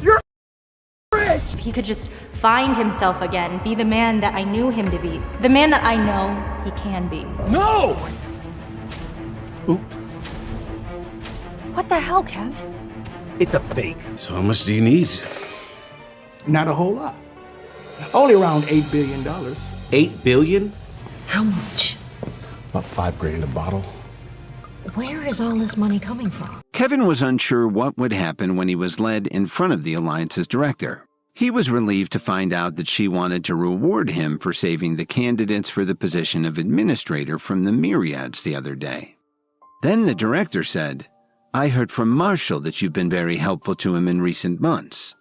You're rich! If he could just find himself again, be the man that I knew him to be, the man that I know he can be. No! Oops. What the hell, Kev? It's a fake. So how much do you need? Not a whole lot. Only around $8 billion. $8 billion? How much? About $5,000 a bottle. Where is all this money coming from? Kevin was unsure what would happen when he was led in front of the Alliance's director. He was relieved to find out that she wanted to reward him for saving the candidates for the position of administrator from the myriads the other day. Then the director said, "I heard from Marshall that you've been very helpful to him in recent months."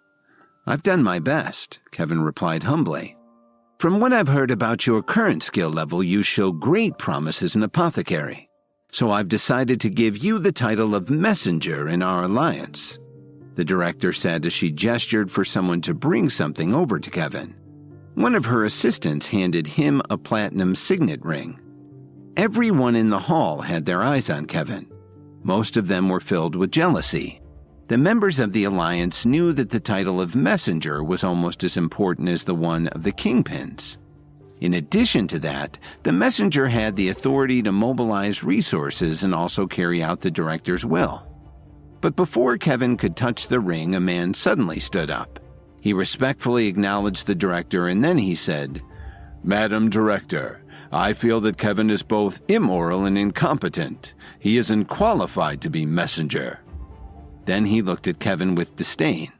"I've done my best," Kevin replied humbly. "From what I've heard about your current skill level, you show great promise as an apothecary. So I've decided to give you the title of messenger in our alliance," the director said as she gestured for someone to bring something over to Kevin. One of her assistants handed him a platinum signet ring. Everyone in the hall had their eyes on Kevin. Most of them were filled with jealousy. The members of the alliance knew that the title of messenger was almost as important as the one of the kingpins. In addition to that, the messenger had the authority to mobilize resources and also carry out the director's will. But before Kevin could touch the ring, a man suddenly stood up. He respectfully acknowledged the director and then he said, "Madam Director, I feel that Kevin is both immoral and incompetent. He isn't qualified to be messenger." Then he looked at Kevin with disdain.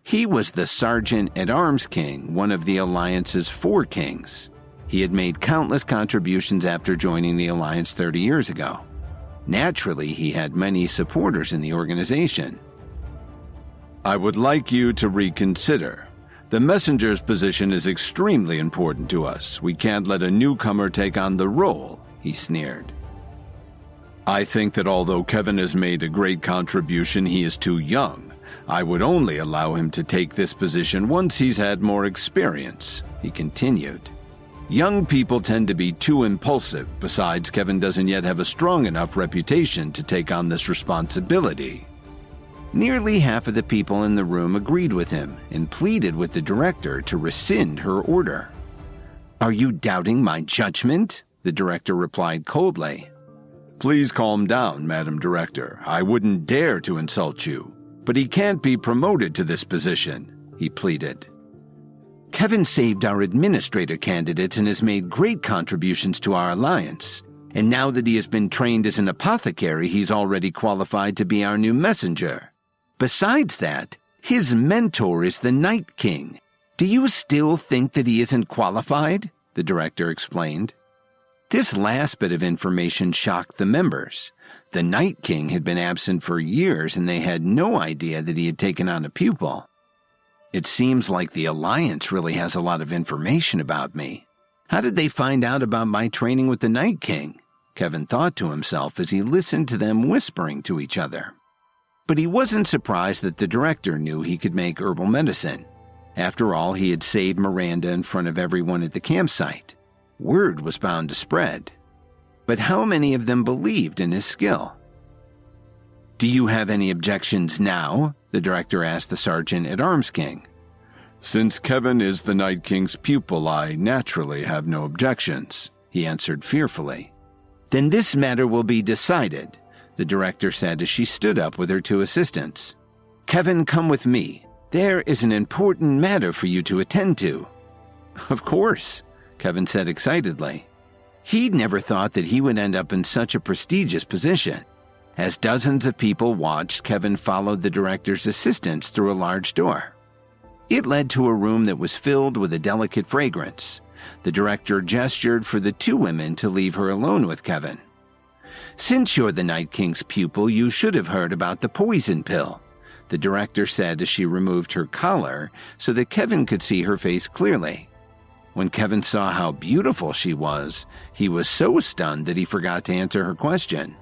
He was the Sergeant-at-Arms King, one of the Alliance's 4 kings. He had made countless contributions after joining the Alliance 30 years ago. Naturally, he had many supporters in the organization. "I would like you to reconsider. The messenger's position is extremely important to us. We can't let a newcomer take on the role," he sneered. "I think that although Kevin has made a great contribution, he is too young. I would only allow him to take this position once he's had more experience," he continued. "Young people tend to be too impulsive. Besides, Kevin doesn't yet have a strong enough reputation to take on this responsibility." Nearly half of the people in the room agreed with him and pleaded with the director to rescind her order. "Are you doubting my judgment?" the director replied coldly. "Please calm down, Madam Director. I wouldn't dare to insult you. But he can't be promoted to this position," he pleaded. "Kevin saved our administrator candidates and has made great contributions to our alliance. And now that he has been trained as an apothecary, he's already qualified to be our new messenger. Besides that, his mentor is the Night King. Do you still think that he isn't qualified?" the director explained. This last bit of information shocked the members. The Night King had been absent for years and they had no idea that he had taken on a pupil. "It seems like the Alliance really has a lot of information about me. How did they find out about my training with the Night King?" Kevin thought to himself as he listened to them whispering to each other. But he wasn't surprised that the director knew he could make herbal medicine. After all, he had saved Miranda in front of everyone at the campsite. Word was bound to spread. But how many of them believed in his skill? "Do you have any objections now?" the director asked the Sergeant-at-Arms King. "Since Kevin is the Night King's pupil, I naturally have no objections," he answered fearfully. "Then this matter will be decided," the director said as she stood up with her 2 assistants. "Kevin, come with me. There is an important matter for you to attend to." "Of course," Kevin said excitedly. He'd never thought that he would end up in such a prestigious position. As dozens of people watched, Kevin followed the director's assistants through a large door. It led to a room that was filled with a delicate fragrance. The director gestured for the 2 women to leave her alone with Kevin. "Since you're the Night King's pupil, you should have heard about the poison pill," the director said as she removed her collar so that Kevin could see her face clearly. When Kevin saw how beautiful she was, he was so stunned that he forgot to answer her question.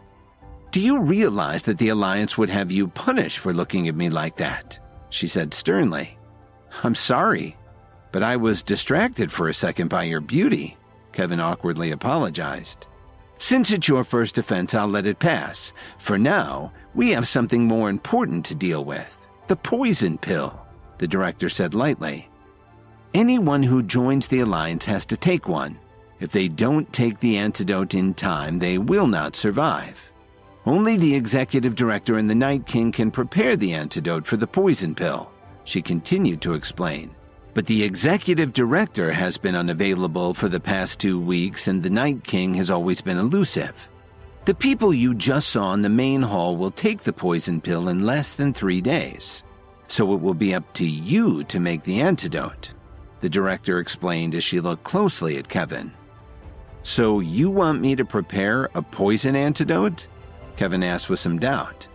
"Do you realize that the Alliance would have you punished for looking at me like that?" she said sternly. "I'm sorry, but I was distracted for a second by your beauty," Kevin awkwardly apologized. "Since it's your first offense, I'll let it pass. For now, we have something more important to deal with," The poison pill, the director said lightly. Anyone who joins the Alliance has to take one. If they don't take the antidote in time, they will not survive. Only the executive director and the Night King can prepare the antidote for the poison pill, she continued to explain. But the executive director has been unavailable for the past 2 weeks, and the Night King has always been elusive. The people you just saw in the main hall will take the poison pill in less than 3 days. So it will be up to you to make the antidote, the director explained as she looked closely at Kevin. So you want me to prepare a poison antidote? Kevin asked with some doubt.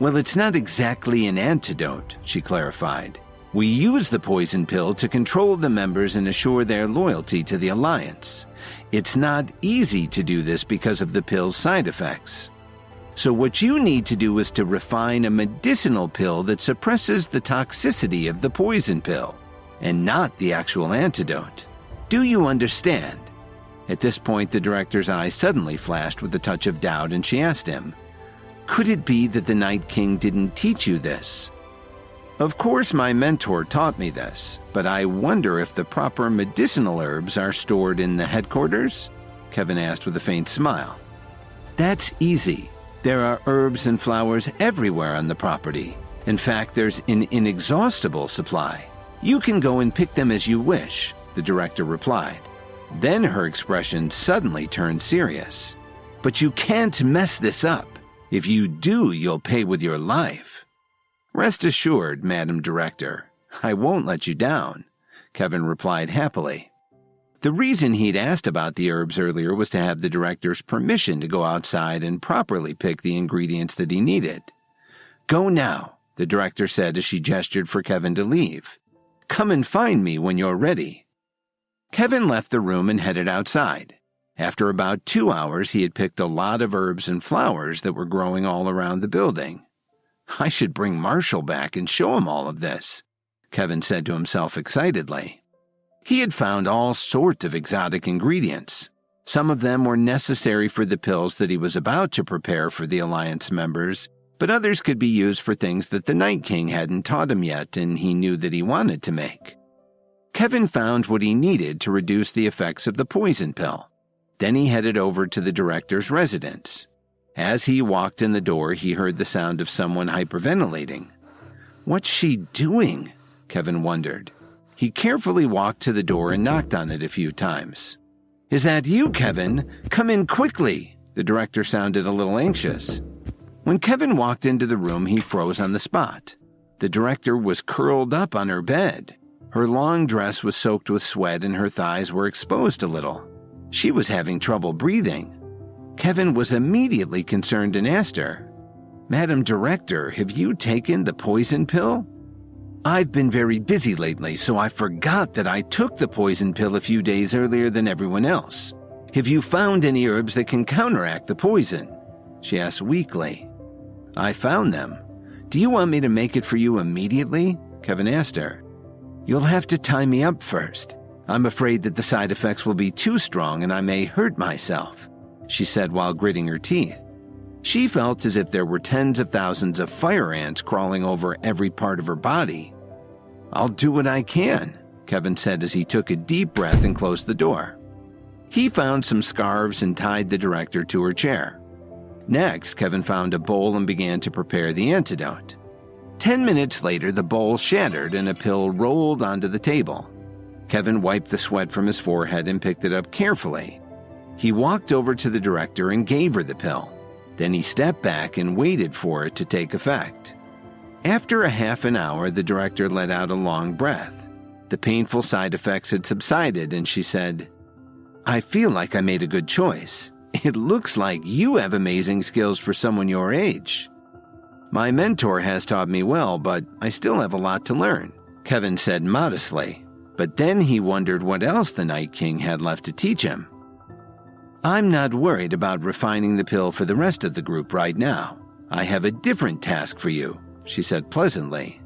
Well, it's not exactly an antidote, she clarified. We use the poison pill to control the members and assure their loyalty to the Alliance. It's not easy to do this because of the pill's side effects. So what you need to do is to refine a medicinal pill that suppresses the toxicity of the poison pill, and not the actual antidote. Do you understand? At this point, the director's eyes suddenly flashed with a touch of doubt, and she asked him, Could it be that the Night King didn't teach you this? Of course my mentor taught me this, but I wonder if the proper medicinal herbs are stored in the headquarters? Kevin asked with a faint smile. That's easy. There are herbs and flowers everywhere on the property. In fact, there's an inexhaustible supply. You can go and pick them as you wish, the director replied. Then her expression suddenly turned serious. But you can't mess this up. If you do, you'll pay with your life. Rest assured, Madam Director, I won't let you down, Kevin replied happily. The reason he'd asked about the herbs earlier was to have the director's permission to go outside and properly pick the ingredients that he needed. Go now, the director said as she gestured for Kevin to leave. Come and find me when you're ready. Kevin left the room and headed outside. After about 2 hours, he had picked a lot of herbs and flowers that were growing all around the building. I should bring Marshall back and show him all of this, Kevin said to himself excitedly. He had found all sorts of exotic ingredients. Some of them were necessary for the pills that he was about to prepare for the Alliance members, but others could be used for things that the Night King hadn't taught him yet and he knew that he wanted to make. Kevin found what he needed to reduce the effects of the poison pill. Then he headed over to the director's residence. As he walked in the door, he heard the sound of someone hyperventilating. What's she doing? Kevin wondered. He carefully walked to the door and knocked on it a few times. Is that you, Kevin? Come in quickly. The director sounded a little anxious. When Kevin walked into the room, he froze on the spot. The director was curled up on her bed. Her long dress was soaked with sweat and her thighs were exposed a little. She was having trouble breathing. Kevin was immediately concerned and asked her, Madam Director, have you taken the poison pill? I've been very busy lately, so I forgot that I took the poison pill a few days earlier than everyone else. Have you found any herbs that can counteract the poison? She asked weakly. I found them. Do you want me to make it for you immediately? Kevin asked her. You'll have to tie me up first. I'm afraid that the side effects will be too strong and I may hurt myself, she said while gritting her teeth. She felt as if there were tens of thousands of fire ants crawling over every part of her body. I'll do what I can, Kevin said as he took a deep breath and closed the door. He found some scarves and tied the director to her chair. Next, Kevin found a bowl and began to prepare the antidote. 10 minutes later, the bowl shattered and a pill rolled onto the table. Kevin wiped the sweat from his forehead and picked it up carefully. He walked over to the director and gave her the pill. Then he stepped back and waited for it to take effect. After a half an hour, the director let out a long breath. The painful side effects had subsided, and she said, I feel like I made a good choice. It looks like you have amazing skills for someone your age. My mentor has taught me well, but I still have a lot to learn, Kevin said modestly. But then he wondered what else the Night King had left to teach him. I'm not worried about refining the pill for the rest of the group right now. I have a different task for you, she said pleasantly.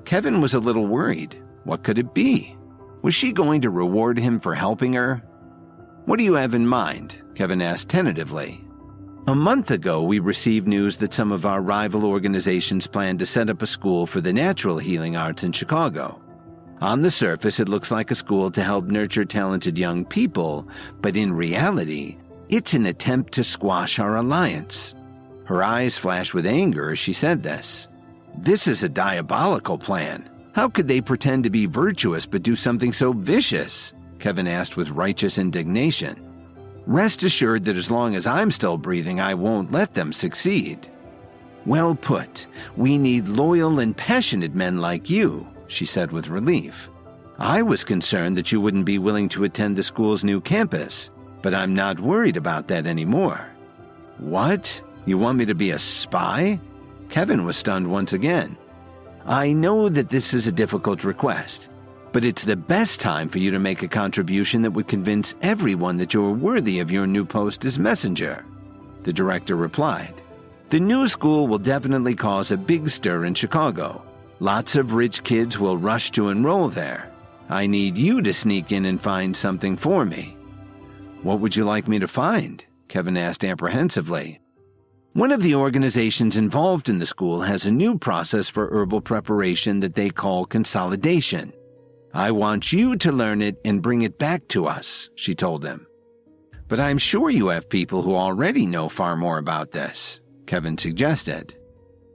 Kevin was a little worried. What could it be? Was she going to reward him for helping her? What do you have in mind? Kevin asked tentatively. A month ago, we received news that some of our rival organizations plan to set up a school for the natural healing arts in Chicago. On the surface, it looks like a school to help nurture talented young people, but in reality, it's an attempt to squash our alliance. Her eyes flashed with anger as she said this. This is a diabolical plan. How could they pretend to be virtuous but do something so vicious? Kevin asked with righteous indignation. Rest assured that as long as I'm still breathing, I won't let them succeed. Well put. We need loyal and passionate men like you, she said with relief. I was concerned that you wouldn't be willing to attend the school's new campus, but I'm not worried about that anymore. What? You want me to be a spy? Kevin was stunned once again. I know that this is a difficult request, but it's the best time for you to make a contribution that would convince everyone that you're worthy of your new post as messenger. The director replied. The new school will definitely cause a big stir in Chicago. Lots of rich kids will rush to enroll there. I need you to sneak in and find something for me. What would you like me to find? Kevin asked apprehensively. One of the organizations involved in the school has a new process for herbal preparation that they call consolidation. I want you to learn it and bring it back to us, she told him. But I'm sure you have people who already know far more about this, Kevin suggested.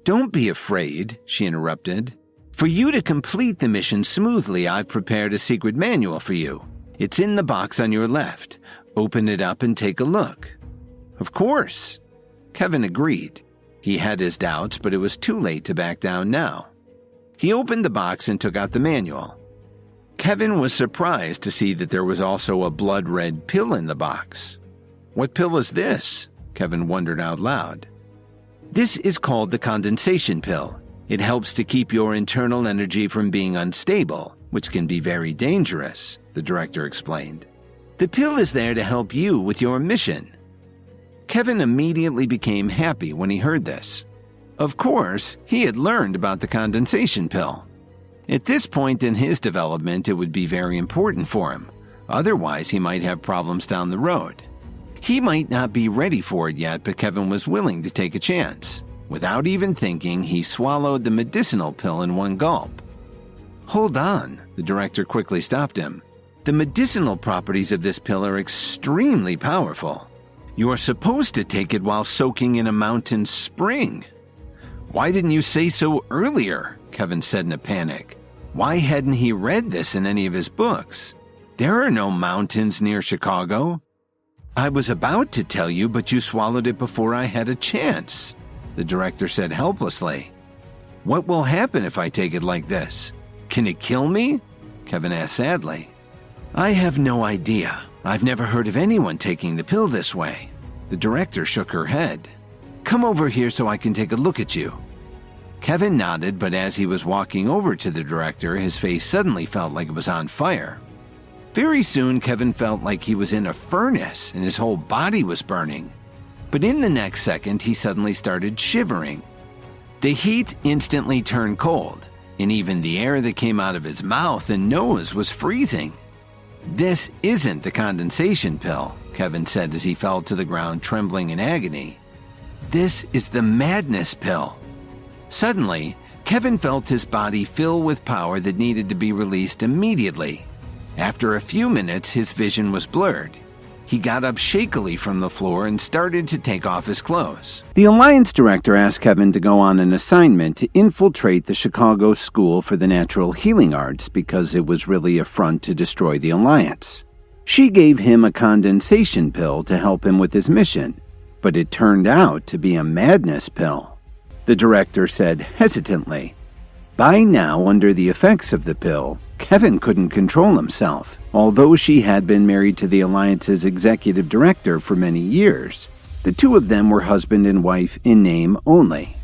Don't be afraid, she interrupted. For you to complete the mission smoothly, I've prepared a secret manual for you. It's in the box on your left. Open it up and take a look. Of course. Kevin agreed. He had his doubts, but it was too late to back down now. He opened the box and took out the manual. Kevin was surprised to see that there was also a blood-red pill in the box. What pill is this? Kevin wondered out loud. This is called the condensation pill. It helps to keep your internal energy from being unstable, which can be very dangerous, the director explained. The pill is there to help you with your mission. Kevin immediately became happy when he heard this. Of course, he had learned about the condensation pill. At this point in his development, it would be very important for him. Otherwise, he might have problems down the road. He might not be ready for it yet, but Kevin was willing to take a chance. Without even thinking, he swallowed the medicinal pill in one gulp. Hold on, the director quickly stopped him. The medicinal properties of this pill are extremely powerful. You are supposed to take it while soaking in a mountain spring. Why didn't you say so earlier? Kevin said in a panic. Why hadn't he read this in any of his books? There are no mountains near Chicago. I was about to tell you, but you swallowed it before I had a chance, the director said helplessly. What will happen if I take it like this? Can it kill me? Kevin asked sadly. I have no idea. I've never heard of anyone taking the pill this way. The director shook her head. Come over here so I can take a look at you. Kevin nodded, but as he was walking over to the director, his face suddenly felt like it was on fire. Very soon, Kevin felt like he was in a furnace and his whole body was burning. But in the next second, he suddenly started shivering. The heat instantly turned cold, and even the air that came out of his mouth and nose was freezing. This isn't the condensation pill, Kevin said as he fell to the ground trembling in agony. This is the madness pill. Suddenly, Kevin felt his body fill with power that needed to be released immediately. After a few minutes, his vision was blurred. He got up shakily from the floor and started to take off his clothes. The Alliance director asked Kevin to go on an assignment to infiltrate the Chicago School for the Natural Healing Arts because it was really a front to destroy the Alliance. She gave him a condensation pill to help him with his mission, but it turned out to be a madness pill. The director said hesitantly. By now, under the effects of the pill, Kevin couldn't control himself. Although she had been married to the Alliance's executive director for many years, the two of them were husband and wife in name only.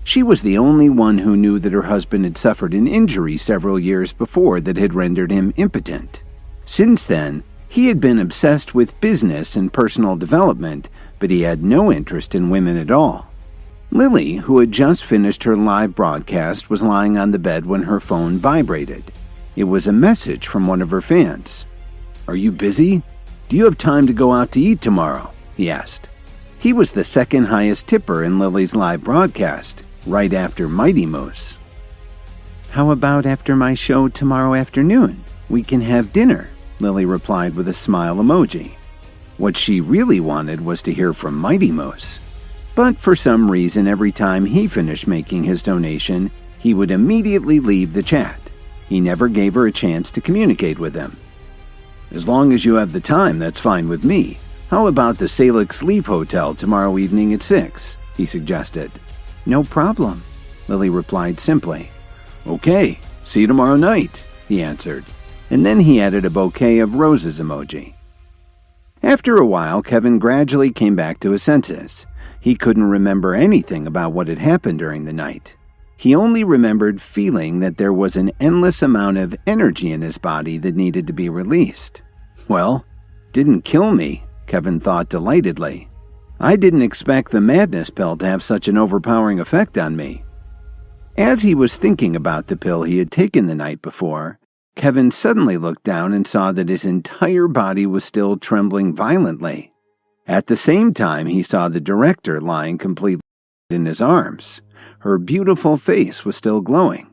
She was the only one who knew that her husband had suffered an injury several years before that had rendered him impotent. Since then, he had been obsessed with business and personal development, but he had no interest in women at all. Lily, who had just finished her live broadcast, was lying on the bed when her phone vibrated. It was a message from one of her fans. Are you busy? Do you have time to go out to eat tomorrow? He asked. He was the second highest tipper in Lily's live broadcast, right after Mighty Moose. "How about after my show tomorrow afternoon? We can have dinner," Lily replied with a smile emoji. What she really wanted was to hear from Mighty Moose. But for some reason, every time he finished making his donation, he would immediately leave the chat. He never gave her a chance to communicate with him. "As long as you have the time, that's fine with me. How about the Salix Leaf Hotel tomorrow evening at 6? He suggested. "No problem," Lily replied simply. "Okay, see you tomorrow night," he answered. And then he added a bouquet of roses emoji. After a while, Kevin gradually came back to his senses. He couldn't remember anything about what had happened during the night. He only remembered feeling that there was an endless amount of energy in his body that needed to be released. Well, didn't kill me, Kevin thought delightedly. I didn't expect the madness pill to have such an overpowering effect on me. As he was thinking about the pill he had taken the night before, Kevin suddenly looked down and saw that his entire body was still trembling violently. At the same time, he saw the director lying completely in his arms. Her beautiful face was still glowing.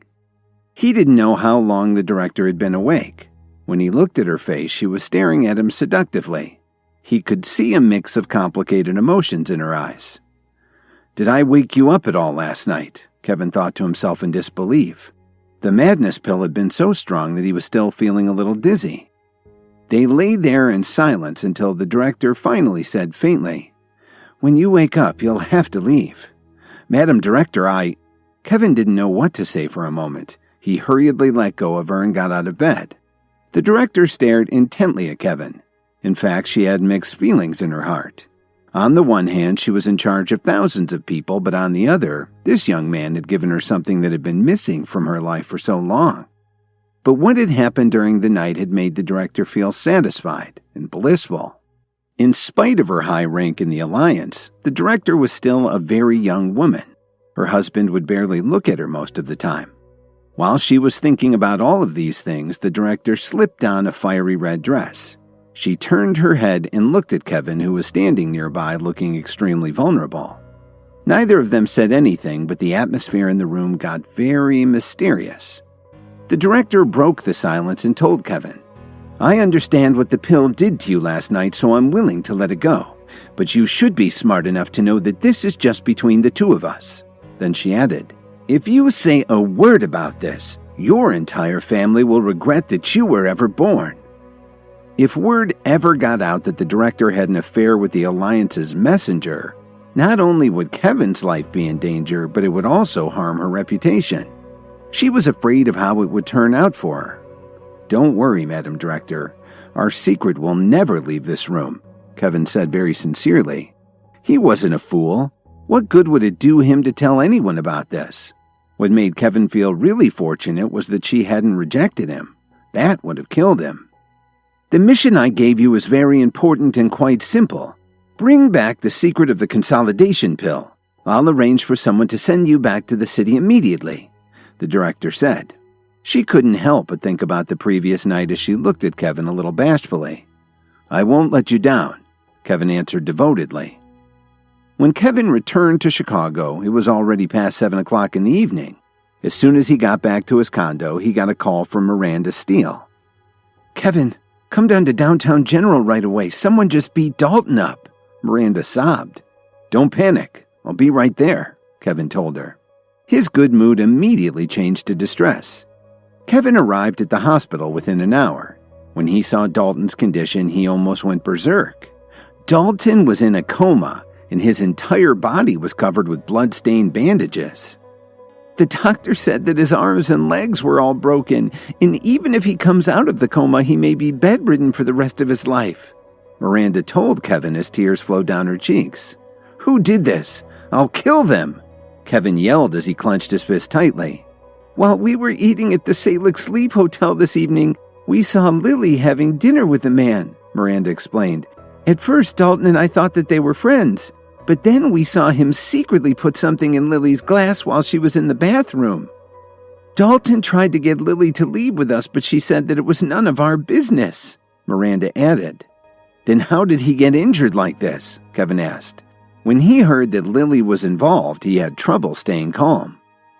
He didn't know how long the director had been awake. When he looked at her face, she was staring at him seductively. He could see a mix of complicated emotions in her eyes. "Did I wake you up at all last night?" Kevin thought to himself in disbelief. The madness pill had been so strong that he was still feeling a little dizzy. They lay there in silence until the director finally said faintly, "When you wake up, you'll have to leave." "Madam Director, Kevin didn't know what to say for a moment. He hurriedly let go of her and got out of bed. The director stared intently at Kevin. In fact, she had mixed feelings in her heart. On the one hand, she was in charge of thousands of people, but on the other, this young man had given her something that had been missing from her life for so long. But what had happened during the night had made the director feel satisfied and blissful. In spite of her high rank in the Alliance, the director was still a very young woman. Her husband would barely look at her most of the time. While she was thinking about all of these things, the director slipped on a fiery red dress. She turned her head and looked at Kevin, who was standing nearby looking extremely vulnerable. Neither of them said anything, but the atmosphere in the room got very mysterious. The director broke the silence and told Kevin, "I understand what the pill did to you last night, so I'm willing to let it go. But you should be smart enough to know that this is just between the two of us." Then she added, "If you say a word about this, your entire family will regret that you were ever born." If word ever got out that the director had an affair with the Alliance's messenger, not only would Kevin's life be in danger, but it would also harm her reputation. She was afraid of how it would turn out for her. "Don't worry, Madam Director. Our secret will never leave this room," Kevin said very sincerely. He wasn't a fool. What good would it do him to tell anyone about this? What made Kevin feel really fortunate was that she hadn't rejected him. That would have killed him. "The mission I gave you is very important and quite simple. Bring back the secret of the consolidation pill. I'll arrange for someone to send you back to the city immediately," the director said. She couldn't help but think about the previous night as she looked at Kevin a little bashfully. "I won't let you down," Kevin answered devotedly. When Kevin returned to Chicago, it was already past 7 o'clock in the evening. As soon as he got back to his condo, he got a call from Miranda Steele. "Kevin, come down to downtown General right away. Someone just beat Dalton up," Miranda sobbed. "Don't panic. I'll be right there," Kevin told her. His good mood immediately changed to distress. Kevin arrived at the hospital within an hour. When he saw Dalton's condition, he almost went berserk. Dalton was in a coma, and his entire body was covered with blood-stained bandages. "The doctor said that his arms and legs were all broken, and even if he comes out of the coma, he may be bedridden for the rest of his life," Miranda told Kevin as tears flowed down her cheeks. "Who did this? I'll kill them!" Kevin yelled as he clenched his fist tightly. "While we were eating at the Salix Leaf Hotel this evening, we saw Lily having dinner with a man," Miranda explained. "At first, Dalton and I thought that they were friends, but then we saw him secretly put something in Lily's glass while she was in the bathroom. Dalton tried to get Lily to leave with us, but she said that it was none of our business," Miranda added. "Then how did he get injured like this?" Kevin asked. When he heard that Lily was involved, he had trouble staying calm.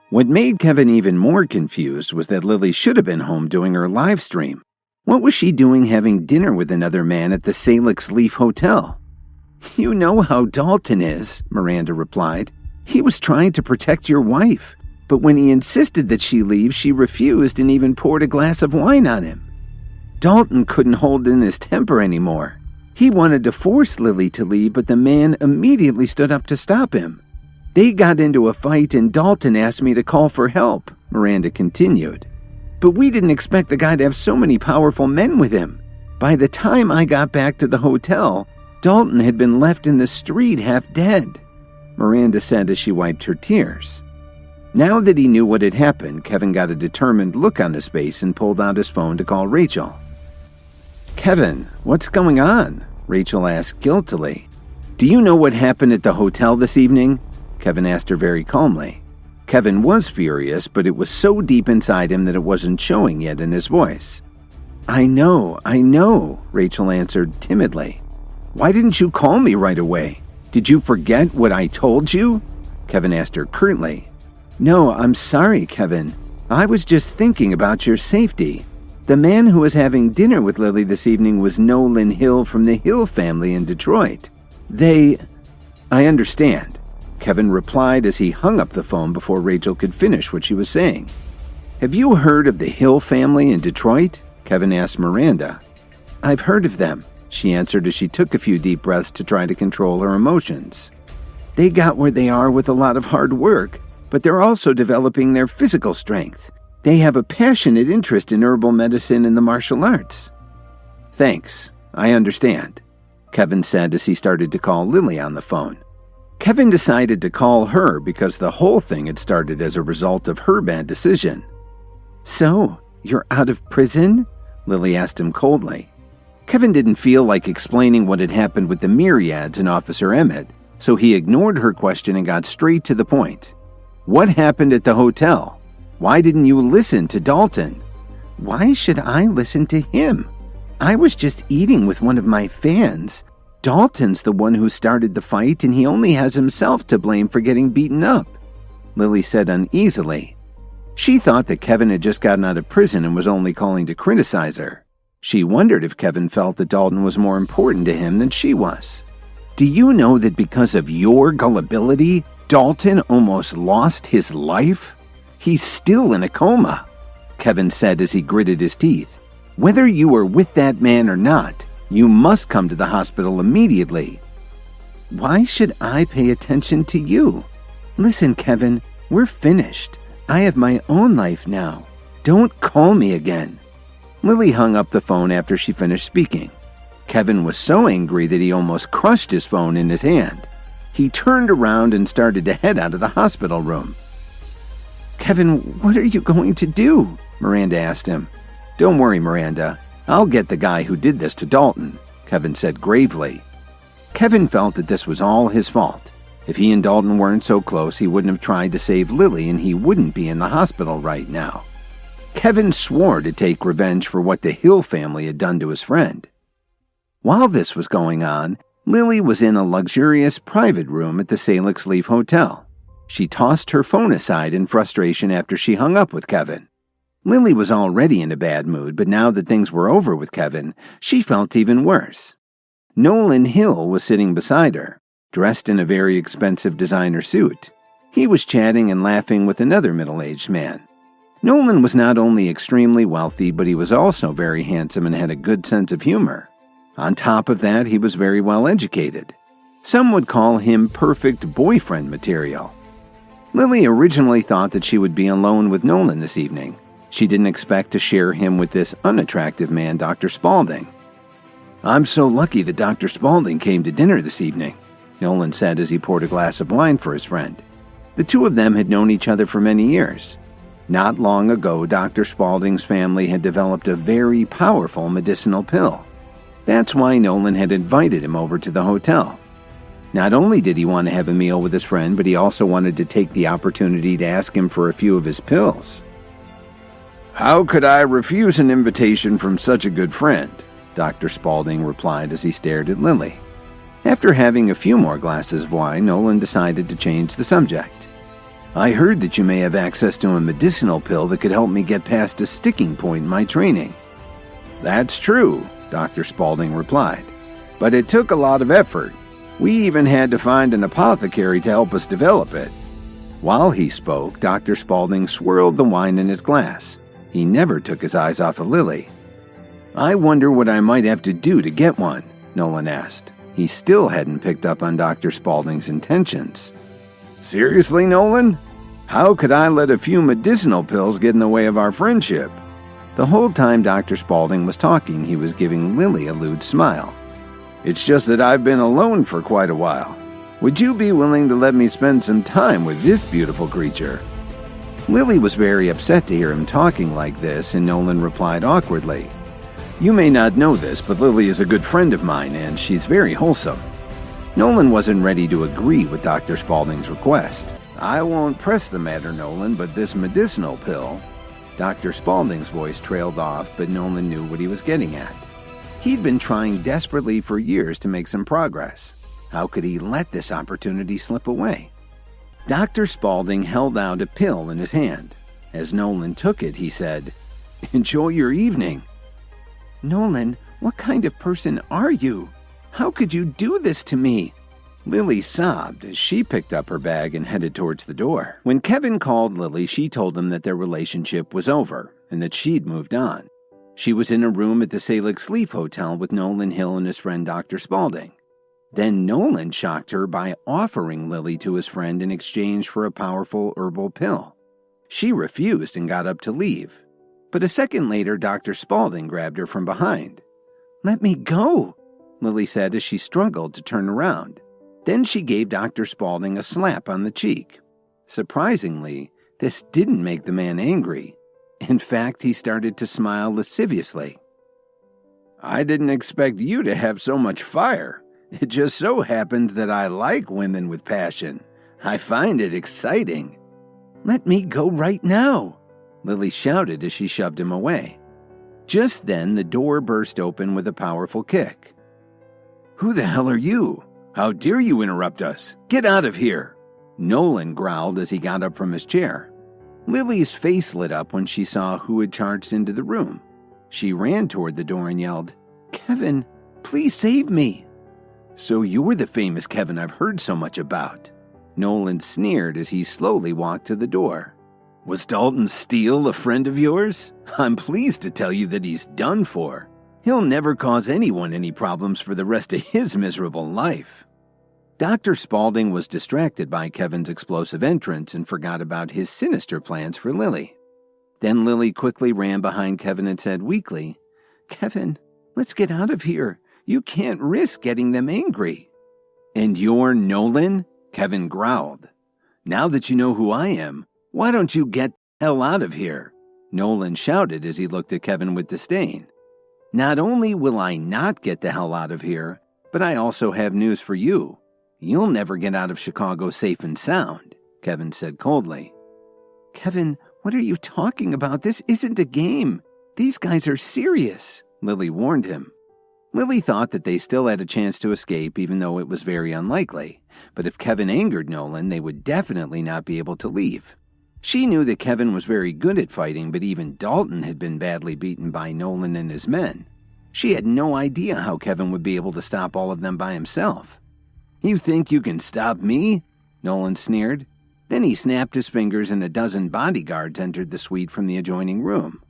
What made Kevin even more confused was that Lily should have been home doing her live stream. What was she doing having dinner with another man at the Salix Leaf Hotel? "You know how Dalton is," Miranda replied. "He was trying to protect your wife, but when he insisted that she leave, she refused and even poured a glass of wine on him. Dalton couldn't hold in his temper anymore. He wanted to force Lily to leave, but the man immediately stood up to stop him. They got into a fight and Dalton asked me to call for help," Miranda continued. "But we didn't expect the guy to have so many powerful men with him. By the time I got back to the hotel, Dalton had been left in the street half dead," Miranda said as she wiped her tears. Now that he knew what had happened, Kevin got a determined look on his face and pulled out his phone to call Rachel. "Kevin, what's going on?" Rachel asked guiltily. "Do you know what happened at the hotel this evening?" Kevin asked her very calmly. Kevin was furious, but it was so deep inside him that it wasn't showing yet in his voice. I know, Rachel answered timidly. "Why didn't you call me right away? Did you forget what I told you?" Kevin asked her curtly. "No, I'm sorry, Kevin. I was just thinking about your safety. The man who was having dinner with Lily this evening was Nolan Hill from the Hill family in Detroit. I understand," Kevin replied as he hung up the phone before Rachel could finish what she was saying. "Have you heard of the Hill family in Detroit?" Kevin asked Miranda. "I've heard of them," she answered as she took a few deep breaths to try to control her emotions. "They got where they are with a lot of hard work, but they're also developing their physical strength. They have a passionate interest in herbal medicine and the martial arts." "Thanks, I understand," Kevin said as he started to call Lily on the phone. Kevin decided to call her because the whole thing had started as a result of her bad decision. "So, you're out of prison?" Lily asked him coldly. Kevin didn't feel like explaining what had happened with the Myriads and Officer Emmett, so he ignored her question and got straight to the point. "What happened at the hotel? Why didn't you listen to Dalton?" "Why should I listen to him? I was just eating with one of my fans. Dalton's the one who started the fight, and he only has himself to blame for getting beaten up," Lily said uneasily. She thought that Kevin had just gotten out of prison and was only calling to criticize her. She wondered if Kevin felt that Dalton was more important to him than she was. "Do you know that because of your gullibility, Dalton almost lost his life? He's still in a coma," Kevin said as he gritted his teeth. "Whether you were with that man or not, you must come to the hospital immediately." "Why should I pay attention to you? Listen, Kevin, we're finished. I have my own life now. Don't call me again." Lily hung up the phone after she finished speaking. Kevin was so angry that he almost crushed his phone in his hand. He turned around and started to head out of the hospital room. "Kevin, what are you going to do?" Miranda asked him. "Don't worry, Miranda. I'll get the guy who did this to Dalton," Kevin said gravely. Kevin felt that this was all his fault. If he and Dalton weren't so close, he wouldn't have tried to save Lily and he wouldn't be in the hospital right now. Kevin swore to take revenge for what the Hill family had done to his friend. While this was going on, Lily was in a luxurious private room at the Salix Leaf Hotel. She tossed her phone aside in frustration after she hung up with Kevin. Lily was already in a bad mood, but now that things were over with Kevin, she felt even worse. Nolan Hill was sitting beside her, dressed in a very expensive designer suit. He was chatting and laughing with another middle-aged man. Nolan was not only extremely wealthy, but he was also very handsome and had a good sense of humor. On top of that, he was very well educated. Some would call him perfect boyfriend material. Lily originally thought that she would be alone with Nolan this evening. She didn't expect to share him with this unattractive man, Dr. Spaulding. "I'm so lucky that Dr. Spaulding came to dinner this evening," Nolan said as he poured a glass of wine for his friend. The two of them had known each other for many years. Not long ago, Dr. Spaulding's family had developed a very powerful medicinal pill. That's why Nolan had invited him over to the hotel. Not only did he want to have a meal with his friend, but he also wanted to take the opportunity to ask him for a few of his pills. "How could I refuse an invitation from such a good friend?" Dr. Spaulding replied as he stared at Lily. After having a few more glasses of wine, Nolan decided to change the subject. I heard that you may have access to a medicinal pill that could help me get past a sticking point in my training. That's true, Dr. Spaulding replied. But it took a lot of effort. We even had to find an apothecary to help us develop it. While he spoke, Dr. Spaulding swirled the wine in his glass. He never took his eyes off of Lily. I wonder what I might have to do to get one, Nolan asked. He still hadn't picked up on Dr. Spaulding's intentions. Seriously, Nolan? How could I let a few medicinal pills get in the way of our friendship? The whole time Dr. Spaulding was talking, he was giving Lily a lewd smile. It's just that I've been alone for quite a while. Would you be willing to let me spend some time with this beautiful creature? Lily was very upset to hear him talking like this, and Nolan replied awkwardly. You may not know this, but Lily is a good friend of mine, and she's very wholesome. Nolan wasn't ready to agree with Dr. Spaulding's request. I won't press the matter, Nolan, but this medicinal pill... Dr. Spaulding's voice trailed off, but Nolan knew what he was getting at. He'd been trying desperately for years to make some progress. How could he let this opportunity slip away? Dr. Spaulding held out a pill in his hand. As Nolan took it, he said, Enjoy your evening. Nolan, what kind of person are you? How could you do this to me? Lily sobbed as she picked up her bag and headed towards the door. When Kevin called Lily, she told him that their relationship was over and that she'd moved on. She was in a room at the Salix Leaf Hotel with Nolan Hill and his friend Dr. Spaulding. Then Nolan shocked her by offering Lily to his friend in exchange for a powerful herbal pill. She refused and got up to leave. But a second later, Dr. Spaulding grabbed her from behind. Let me go, Lily said as she struggled to turn around. Then she gave Dr. Spaulding a slap on the cheek. Surprisingly, this didn't make the man angry. In fact, he started to smile lasciviously. I didn't expect you to have so much fire. It just so happens that I like women with passion. I find it exciting. Let me go right now, Lily shouted as she shoved him away. Just then, the door burst open with a powerful kick. Who the hell are you? How dare you interrupt us? Get out of here! Nolan growled as he got up from his chair. Lily's face lit up when she saw who had charged into the room. She ran toward the door and yelled, Kevin, please save me. So you're the famous Kevin I've heard so much about. Nolan sneered as he slowly walked to the door. Was Dalton Steele a friend of yours? I'm pleased to tell you that he's done for. He'll never cause anyone any problems for the rest of his miserable life. Dr. Spaulding was distracted by Kevin's explosive entrance and forgot about his sinister plans for Lily. Then Lily quickly ran behind Kevin and said weakly, Kevin, let's get out of here. You can't risk getting them angry. And you're Nolan? Kevin growled. Now that you know who I am, why don't you get the hell out of here? Nolan shouted as he looked at Kevin with disdain. Not only will I not get the hell out of here, but I also have news for you. You'll never get out of Chicago safe and sound, Kevin said coldly. Kevin, what are you talking about? This isn't a game. These guys are serious, Lily warned him. Lily thought that they still had a chance to escape, even though it was very unlikely. But if Kevin angered Nolan, they would definitely not be able to leave. She knew that Kevin was very good at fighting, but even Dalton had been badly beaten by Nolan and his men. She had no idea how Kevin would be able to stop all of them by himself. You think you can stop me? Nolan sneered. Then he snapped his fingers and a dozen bodyguards entered the suite from the adjoining room.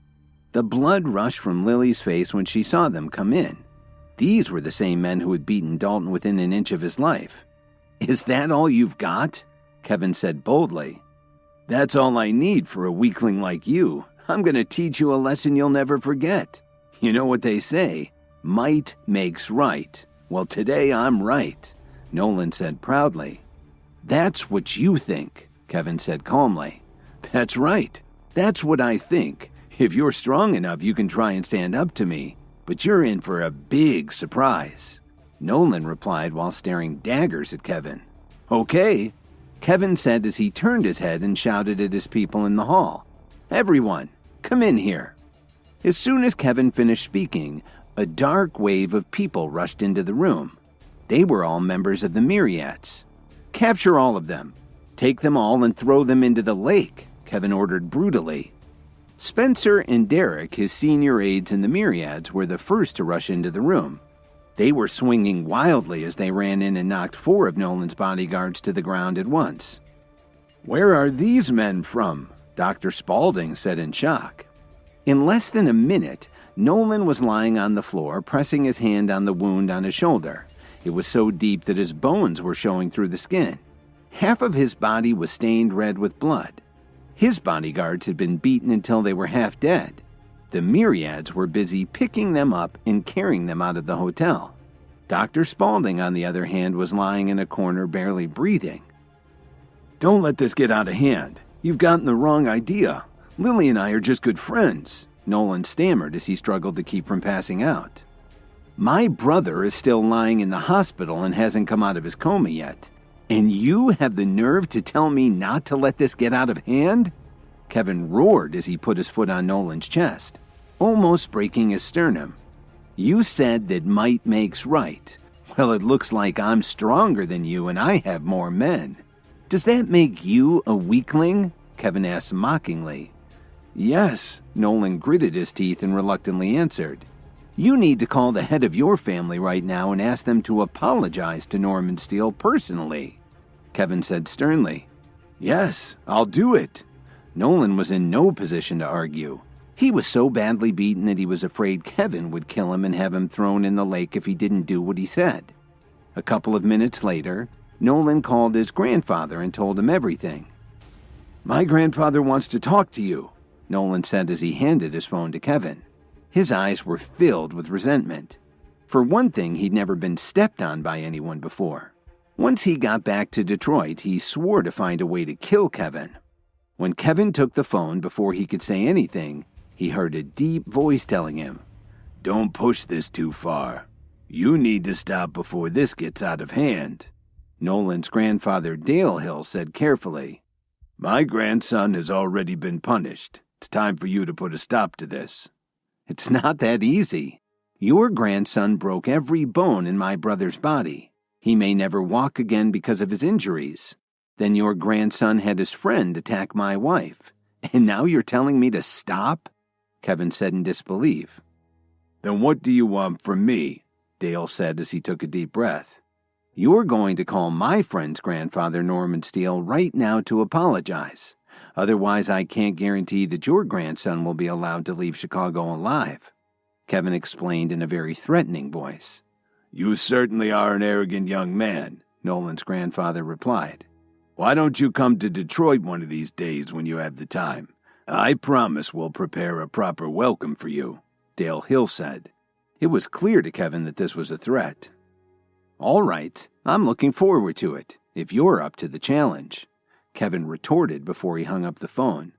The blood rushed from Lily's face when she saw them come in. These were the same men who had beaten Dalton within an inch of his life. Is that all you've got? Kevin said boldly. That's all I need for a weakling like you. I'm going to teach you a lesson you'll never forget. You know what they say, might makes right. Well, today I'm right, Nolan said proudly. That's what you think, Kevin said calmly. That's right. That's what I think. If you're strong enough, you can try and stand up to me. But you're in for a big surprise, Nolan replied while staring daggers at Kevin. Okay, Kevin said as he turned his head and shouted at his people in the hall. Everyone, come in here. As soon as Kevin finished speaking, a dark wave of people rushed into the room. They were all members of the Myriads. "Capture all of them. Take them all and throw them into the lake," Kevin ordered brutally. Spencer and Derek, his senior aides in the Myriads, were the first to rush into the room. They were swinging wildly as they ran in and knocked 4 of Nolan's bodyguards to the ground at once. "Where are these men from?" Dr. Spaulding said in shock. In less than a minute, Nolan was lying on the floor, pressing his hand on the wound on his shoulder. It was so deep that his bones were showing through the skin. Half of his body was stained red with blood. His bodyguards had been beaten until they were half dead. The Myriads were busy picking them up and carrying them out of the hotel. Dr. Spaulding, on the other hand, was lying in a corner barely breathing. "Don't let this get out of hand. You've gotten the wrong idea. Lily and I are just good friends," Nolan stammered as he struggled to keep from passing out. "My brother is still lying in the hospital and hasn't come out of his coma yet. And you have the nerve to tell me not to let this get out of hand?" Kevin roared as he put his foot on Nolan's chest, almost breaking his sternum. "You said that might makes right. Well, it looks like I'm stronger than you and I have more men. Does that make you a weakling?" Kevin asked mockingly. "Yes," Nolan gritted his teeth and reluctantly answered. "You need to call the head of your family right now and ask them to apologize to Norman Steele personally," Kevin said sternly. "Yes, I'll do it." Nolan was in no position to argue. He was so badly beaten that he was afraid Kevin would kill him and have him thrown in the lake if he didn't do what he said. A couple of minutes later, Nolan called his grandfather and told him everything. "My grandfather wants to talk to you," Nolan said as he handed his phone to Kevin. His eyes were filled with resentment. For one thing, he'd never been stepped on by anyone before. Once he got back to Detroit, he swore to find a way to kill Kevin. When Kevin took the phone, before he could say anything, he heard a deep voice telling him, "Don't push this too far. You need to stop before this gets out of hand." Nolan's grandfather, Dale Hill, said carefully, "My grandson has already been punished. It's time for you to put a stop to this." "It's not that easy. Your grandson broke every bone in my brother's body. He may never walk again because of his injuries. Then your grandson had his friend attack my wife. And now you're telling me to stop?" Kevin said in disbelief. "Then what do you want from me?" Dale said as he took a deep breath. "You're going to call my friend's grandfather, Norman Steele, right now to apologize. Otherwise, I can't guarantee that your grandson will be allowed to leave Chicago alive," Kevin explained in a very threatening voice. "You certainly are an arrogant young man," Nolan's grandfather replied. "Why don't you come to Detroit one of these days when you have the time? I promise we'll prepare a proper welcome for you," Dale Hill said. It was clear to Kevin that this was a threat. "All right, I'm looking forward to it, if you're up to the challenge," Kevin retorted before he hung up the phone.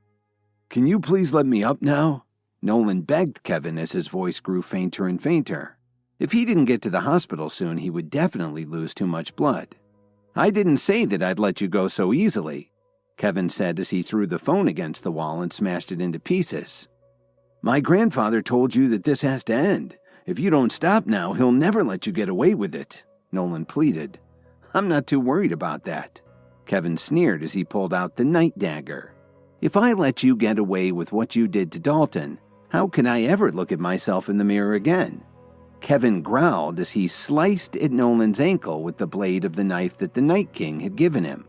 "Can you please let me up now?" Nolan begged Kevin as his voice grew fainter and fainter. If he didn't get to the hospital soon, he would definitely lose too much blood. "I didn't say that I'd let you go so easily," Kevin said as he threw the phone against the wall and smashed it into pieces. "My grandfather told you that this has to end. If you don't stop now, he'll never let you get away with it," Nolan pleaded. "I'm not too worried about that," Kevin sneered as he pulled out the night dagger. "If I let you get away with what you did to Dalton, how can I ever look at myself in the mirror again?" Kevin growled as he sliced at Nolan's ankle with the blade of the knife that the Night King had given him.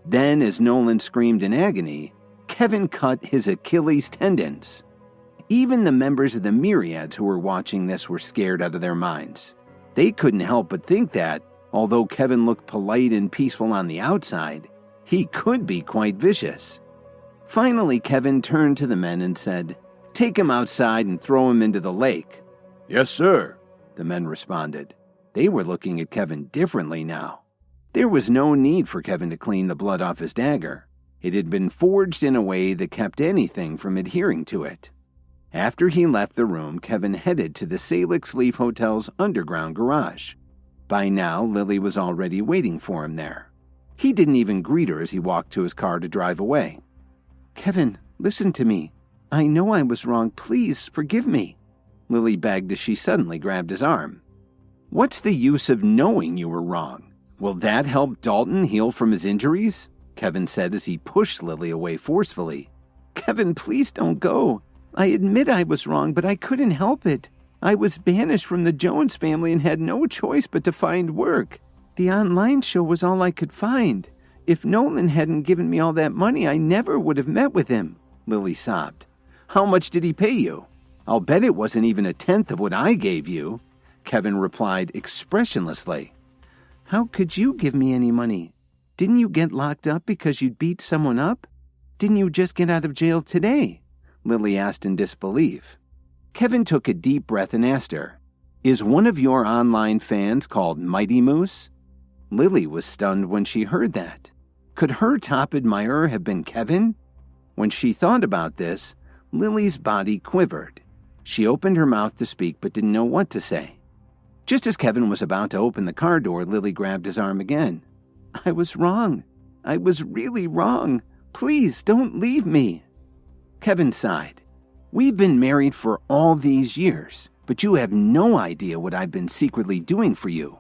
Then, as Nolan screamed in agony, Kevin cut his Achilles tendons. Even the members of the Myriads who were watching this were scared out of their minds. They couldn't help but think that, although Kevin looked polite and peaceful on the outside, he could be quite vicious. Finally, Kevin turned to the men and said, "Take him outside and throw him into the lake." "Yes, sir," the men responded. They were looking at Kevin differently now. There was no need for Kevin to clean the blood off his dagger. It had been forged in a way that kept anything from adhering to it. After he left the room, Kevin headed to the Salix Leaf Hotel's underground garage. By now, Lily was already waiting for him there. He didn't even greet her as he walked to his car to drive away. "Kevin, listen to me. I know I was wrong. Please forgive me," Lily begged as she suddenly grabbed his arm. What's the use of knowing you were wrong? Will that help Dalton heal from his injuries? Kevin said as he pushed Lily away forcefully. Kevin, please don't go. I admit I was wrong, but I couldn't help it. I was banished from the Jones family and had no choice but to find work. The online show was all I could find. If Nolan hadn't given me all that money, I never would have met with him, Lily sobbed. How much did he pay you? I'll bet it wasn't even a tenth of what I gave you, Kevin replied expressionlessly. How could you give me any money? Didn't you get locked up because you'd beat someone up? Didn't you just get out of jail today? Lily asked in disbelief. Kevin took a deep breath and asked her, Is one of your online fans called Mighty Moose? Lily was stunned when she heard that. Could her top admirer have been Kevin? When she thought about this, Lily's body quivered. She opened her mouth to speak but didn't know what to say. Just as Kevin was about to open the car door, Lily grabbed his arm again. I was wrong. I was really wrong. Please don't leave me. Kevin sighed. We've been married for all these years, but you have no idea what I've been secretly doing for you.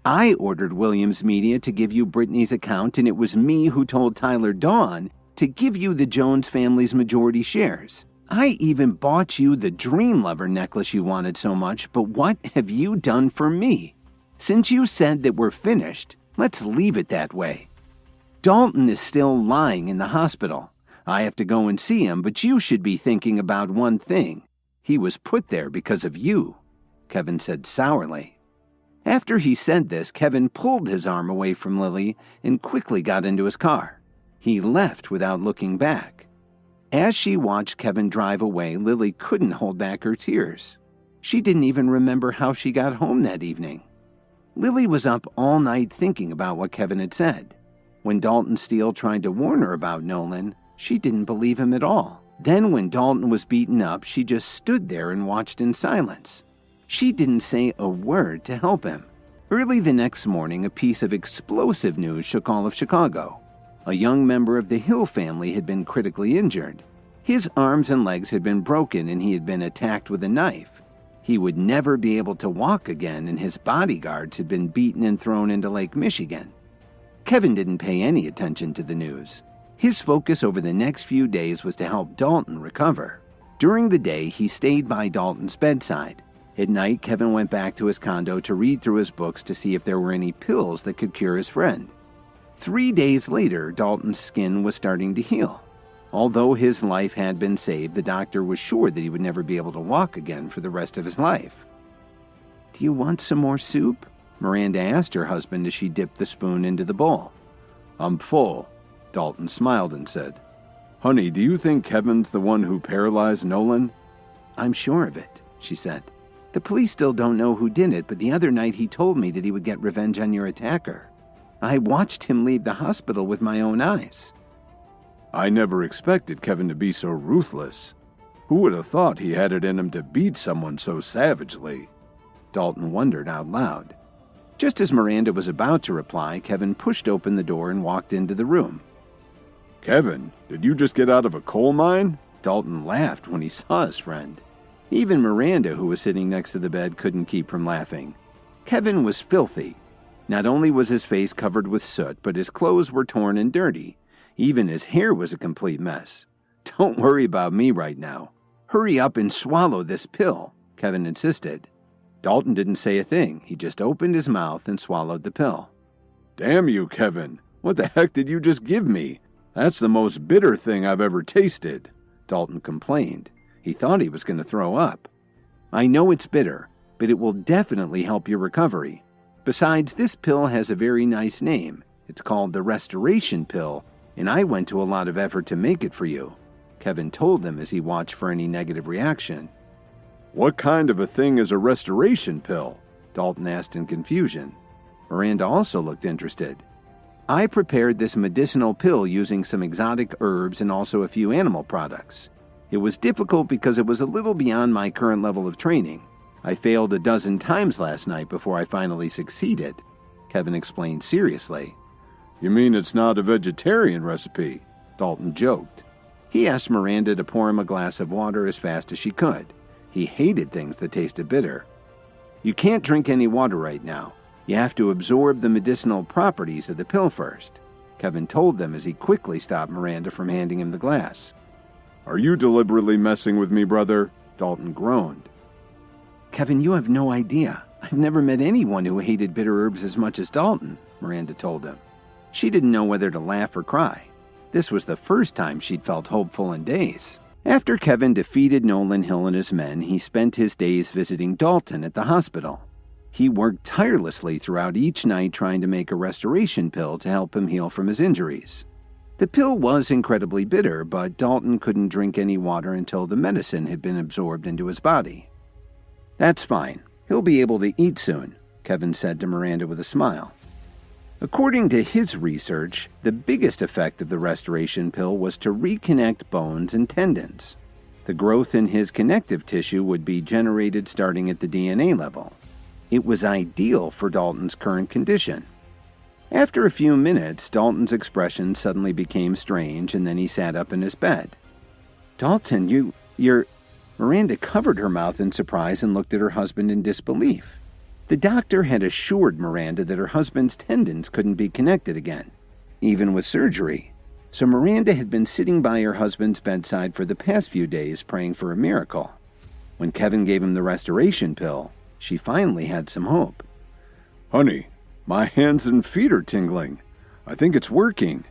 I ordered Williams Media to give you Brittany's account, and it was me who told Tyler Dawn to give you the Jones family's majority shares. I even bought you the Dream Lover necklace you wanted so much, but what have you done for me? Since you said that we're finished, let's leave it that way. Dalton is still lying in the hospital. I have to go and see him, but you should be thinking about one thing. He was put there because of you, Kevin said sourly. After he said this, Kevin pulled his arm away from Lily and quickly got into his car. He left without looking back. As she watched Kevin drive away, Lily couldn't hold back her tears. She didn't even remember how she got home that evening. Lily was up all night thinking about what Kevin had said. When Dalton Steele tried to warn her about Nolan, she didn't believe him at all. Then when Dalton was beaten up, she just stood there and watched in silence. She didn't say a word to help him. Early the next morning, a piece of explosive news shook all of Chicago. A young member of the Hill family had been critically injured. His arms and legs had been broken and he had been attacked with a knife. He would never be able to walk again, and his bodyguards had been beaten and thrown into Lake Michigan. Kevin didn't pay any attention to the news. His focus over the next few days was to help Dalton recover. During the day, he stayed by Dalton's bedside. At night, Kevin went back to his condo to read through his books to see if there were any pills that could cure his friend. 3 days later, Dalton's skin was starting to heal. Although his life had been saved, the doctor was sure that he would never be able to walk again for the rest of his life. Do you want some more soup? Miranda asked her husband as she dipped the spoon into the bowl. I'm full, Dalton smiled and said. Honey, do you think Kevin's the one who paralyzed Nolan? I'm sure of it, she said. The police still don't know who did it, but the other night he told me that he would get revenge on your attacker. I watched him leave the hospital with my own eyes. I never expected Kevin to be so ruthless. Who would have thought he had it in him to beat someone so savagely? Dalton wondered out loud. Just as Miranda was about to reply, Kevin pushed open the door and walked into the room. Kevin, did you just get out of a coal mine? Dalton laughed when he saw his friend. Even Miranda, who was sitting next to the bed, couldn't keep from laughing. Kevin was filthy. Not only was his face covered with soot, but his clothes were torn and dirty. Even his hair was a complete mess. Don't worry about me right now. Hurry up and swallow this pill, Kevin insisted. Dalton didn't say a thing. He just opened his mouth and swallowed the pill. Damn you, Kevin. What the heck did you just give me? That's the most bitter thing I've ever tasted, Dalton complained. He thought he was going to throw up. I know it's bitter, but it will definitely help your recovery. Besides, this pill has a very nice name. It's called the Restoration Pill, and I went to a lot of effort to make it for you, Kevin told them as he watched for any negative reaction. What kind of a thing is a restoration pill? Dalton asked in confusion. Miranda also looked interested. I prepared this medicinal pill using some exotic herbs and also a few animal products. It was difficult because it was a little beyond my current level of training. I failed a dozen times last night before I finally succeeded, Kevin explained seriously. You mean it's not a vegetarian recipe? Dalton joked. He asked Miranda to pour him a glass of water as fast as she could. He hated things that tasted bitter. You can't drink any water right now. You have to absorb the medicinal properties of the pill first, Kevin told them as he quickly stopped Miranda from handing him the glass. Are you deliberately messing with me, brother? Dalton groaned. Kevin, you have no idea. I've never met anyone who hated bitter herbs as much as Dalton, Miranda told him. She didn't know whether to laugh or cry. This was the first time she'd felt hopeful in days. After Kevin defeated Nolan Hill and his men, he spent his days visiting Dalton at the hospital. He worked tirelessly throughout each night trying to make a restoration pill to help him heal from his injuries. The pill was incredibly bitter, but Dalton couldn't drink any water until the medicine had been absorbed into his body. That's fine. He'll be able to eat soon, Kevin said to Miranda with a smile. According to his research, the biggest effect of the restoration pill was to reconnect bones and tendons. The growth in his connective tissue would be generated starting at the DNA level. It was ideal for Dalton's current condition. After a few minutes, Dalton's expression suddenly became strange, and then he sat up in his bed. Dalton, you're... Miranda covered her mouth in surprise and looked at her husband in disbelief. The doctor had assured Miranda that her husband's tendons couldn't be connected again, even with surgery. So Miranda had been sitting by her husband's bedside for the past few days praying for a miracle. When Kevin gave him the restoration pill, she finally had some hope. Honey, my hands and feet are tingling. I think it's working,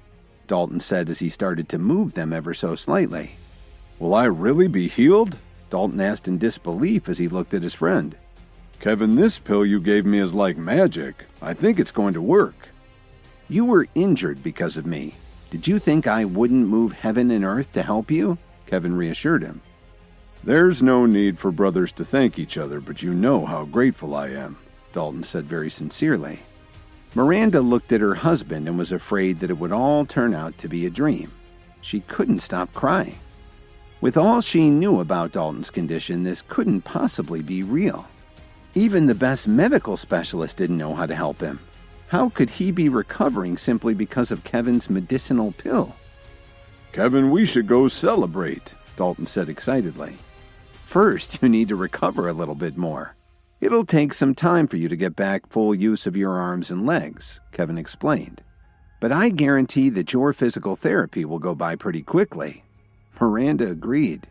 Dalton said as he started to move them ever so slightly. Will I really be healed? Dalton asked in disbelief as he looked at his friend. Kevin, this pill you gave me is like magic. I think it's going to work. You were injured because of me. Did you think I wouldn't move heaven and earth to help you? Kevin reassured him. There's no need for brothers to thank each other, but you know how grateful I am, Dalton said very sincerely. Miranda looked at her husband and was afraid that it would all turn out to be a dream. She couldn't stop crying. With all she knew about Dalton's condition, this couldn't possibly be real. Even the best medical specialist didn't know how to help him. How could he be recovering simply because of Kevin's medicinal pill? Kevin, we should go celebrate, Dalton said excitedly. First, you need to recover a little bit more. It'll take some time for you to get back full use of your arms and legs, Kevin explained. But I guarantee that your physical therapy will go by pretty quickly. Miranda agreed.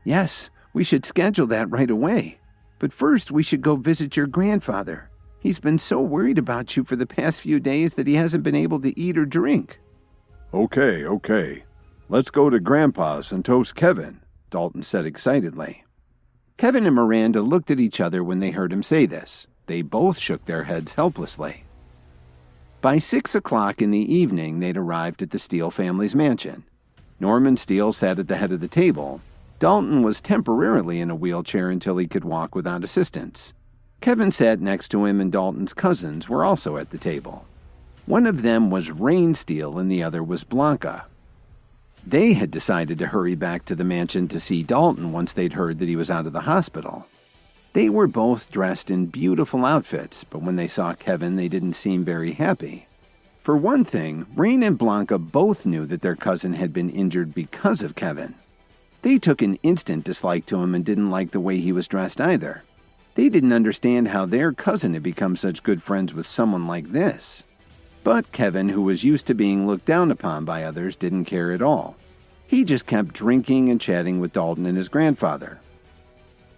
Yes, we should schedule that right away. But first, we should go visit your grandfather. He's been so worried about you for the past few days that he hasn't been able to eat or drink. Okay. Let's go to Grandpa's and toast Kevin, Dalton said excitedly. Kevin and Miranda looked at each other when they heard him say this. They both shook their heads helplessly. By 6 o'clock in the evening, they'd arrived at the Steele family's mansion. Norman Steele sat at the head of the table. Dalton was temporarily in a wheelchair until he could walk without assistance. Kevin sat next to him, and Dalton's cousins were also at the table. One of them was Rain Steele and the other was Blanca. They had decided to hurry back to the mansion to see Dalton once they'd heard that he was out of the hospital. They were both dressed in beautiful outfits, but when they saw Kevin, they didn't seem very happy. For one thing, Rain and Blanca both knew that their cousin had been injured because of Kevin. They took an instant dislike to him and didn't like the way he was dressed either. They didn't understand how their cousin had become such good friends with someone like this. But Kevin, who was used to being looked down upon by others, didn't care at all. He just kept drinking and chatting with Dalton and his grandfather.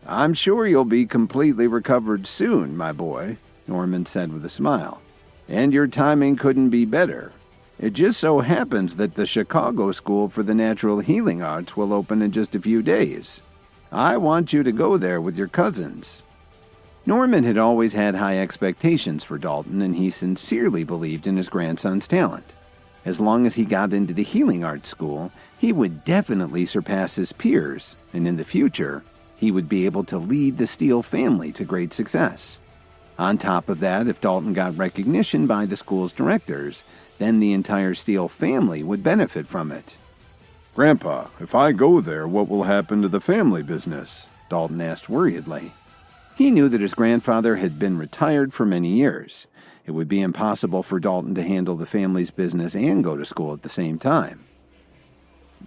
I'm sure you'll be completely recovered soon, my boy, Norman said with a smile. And your timing couldn't be better. It just so happens that the Chicago School for the Natural Healing Arts will open in just a few days. I want you to go there with your cousins. Norman had always had high expectations for Dalton, and he sincerely believed in his grandson's talent. As long as he got into the healing arts school, he would definitely surpass his peers, and in the future, he would be able to lead the Steele family to great success. On top of that, if Dalton got recognition by the school's directors, then the entire Steele family would benefit from it. Grandpa, if I go there, what will happen to the family business? Dalton asked worriedly. He knew that his grandfather had been retired for many years. It would be impossible for Dalton to handle the family's business and go to school at the same time.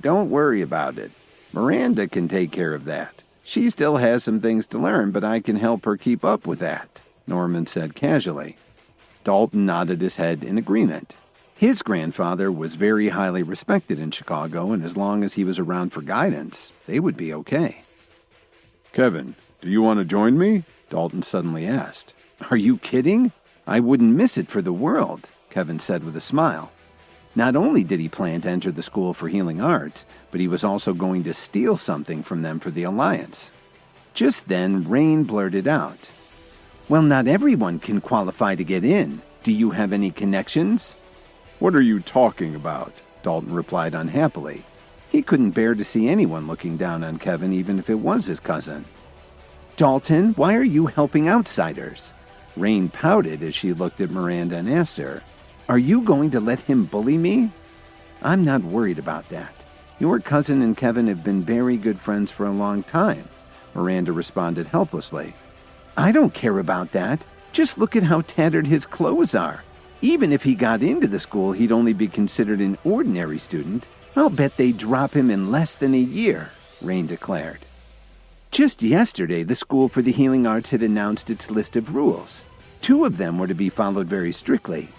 Don't worry about it. Miranda can take care of that. She still has some things to learn, but I can help her keep up with that, Norman said casually. Dalton nodded his head in agreement. His grandfather was very highly respected in Chicago, and as long as he was around for guidance, they would be okay. Kevin, do you want to join me? Dalton suddenly asked. Are you kidding? I wouldn't miss it for the world, Kevin said with a smile. Not only did he plan to enter the School for Healing Arts, but he was also going to steal something from them for the Alliance. Just then, Rain blurted out, Well, not everyone can qualify to get in. Do you have any connections? What are you talking about? Dalton replied unhappily. He couldn't bear to see anyone looking down on Kevin, even if it was his cousin. Dalton, why are you helping outsiders? Rain pouted as she looked at Miranda and asked her, Are you going to let him bully me? I'm not worried about that. Your cousin and Kevin have been very good friends for a long time, Miranda responded helplessly. I don't care about that. Just look at how tattered his clothes are. Even if he got into the school, he'd only be considered an ordinary student. I'll bet they'd drop him in less than a year, Rain declared. Just yesterday, the School for the Healing Arts had announced its list of rules. 2 of them were to be followed very strictly.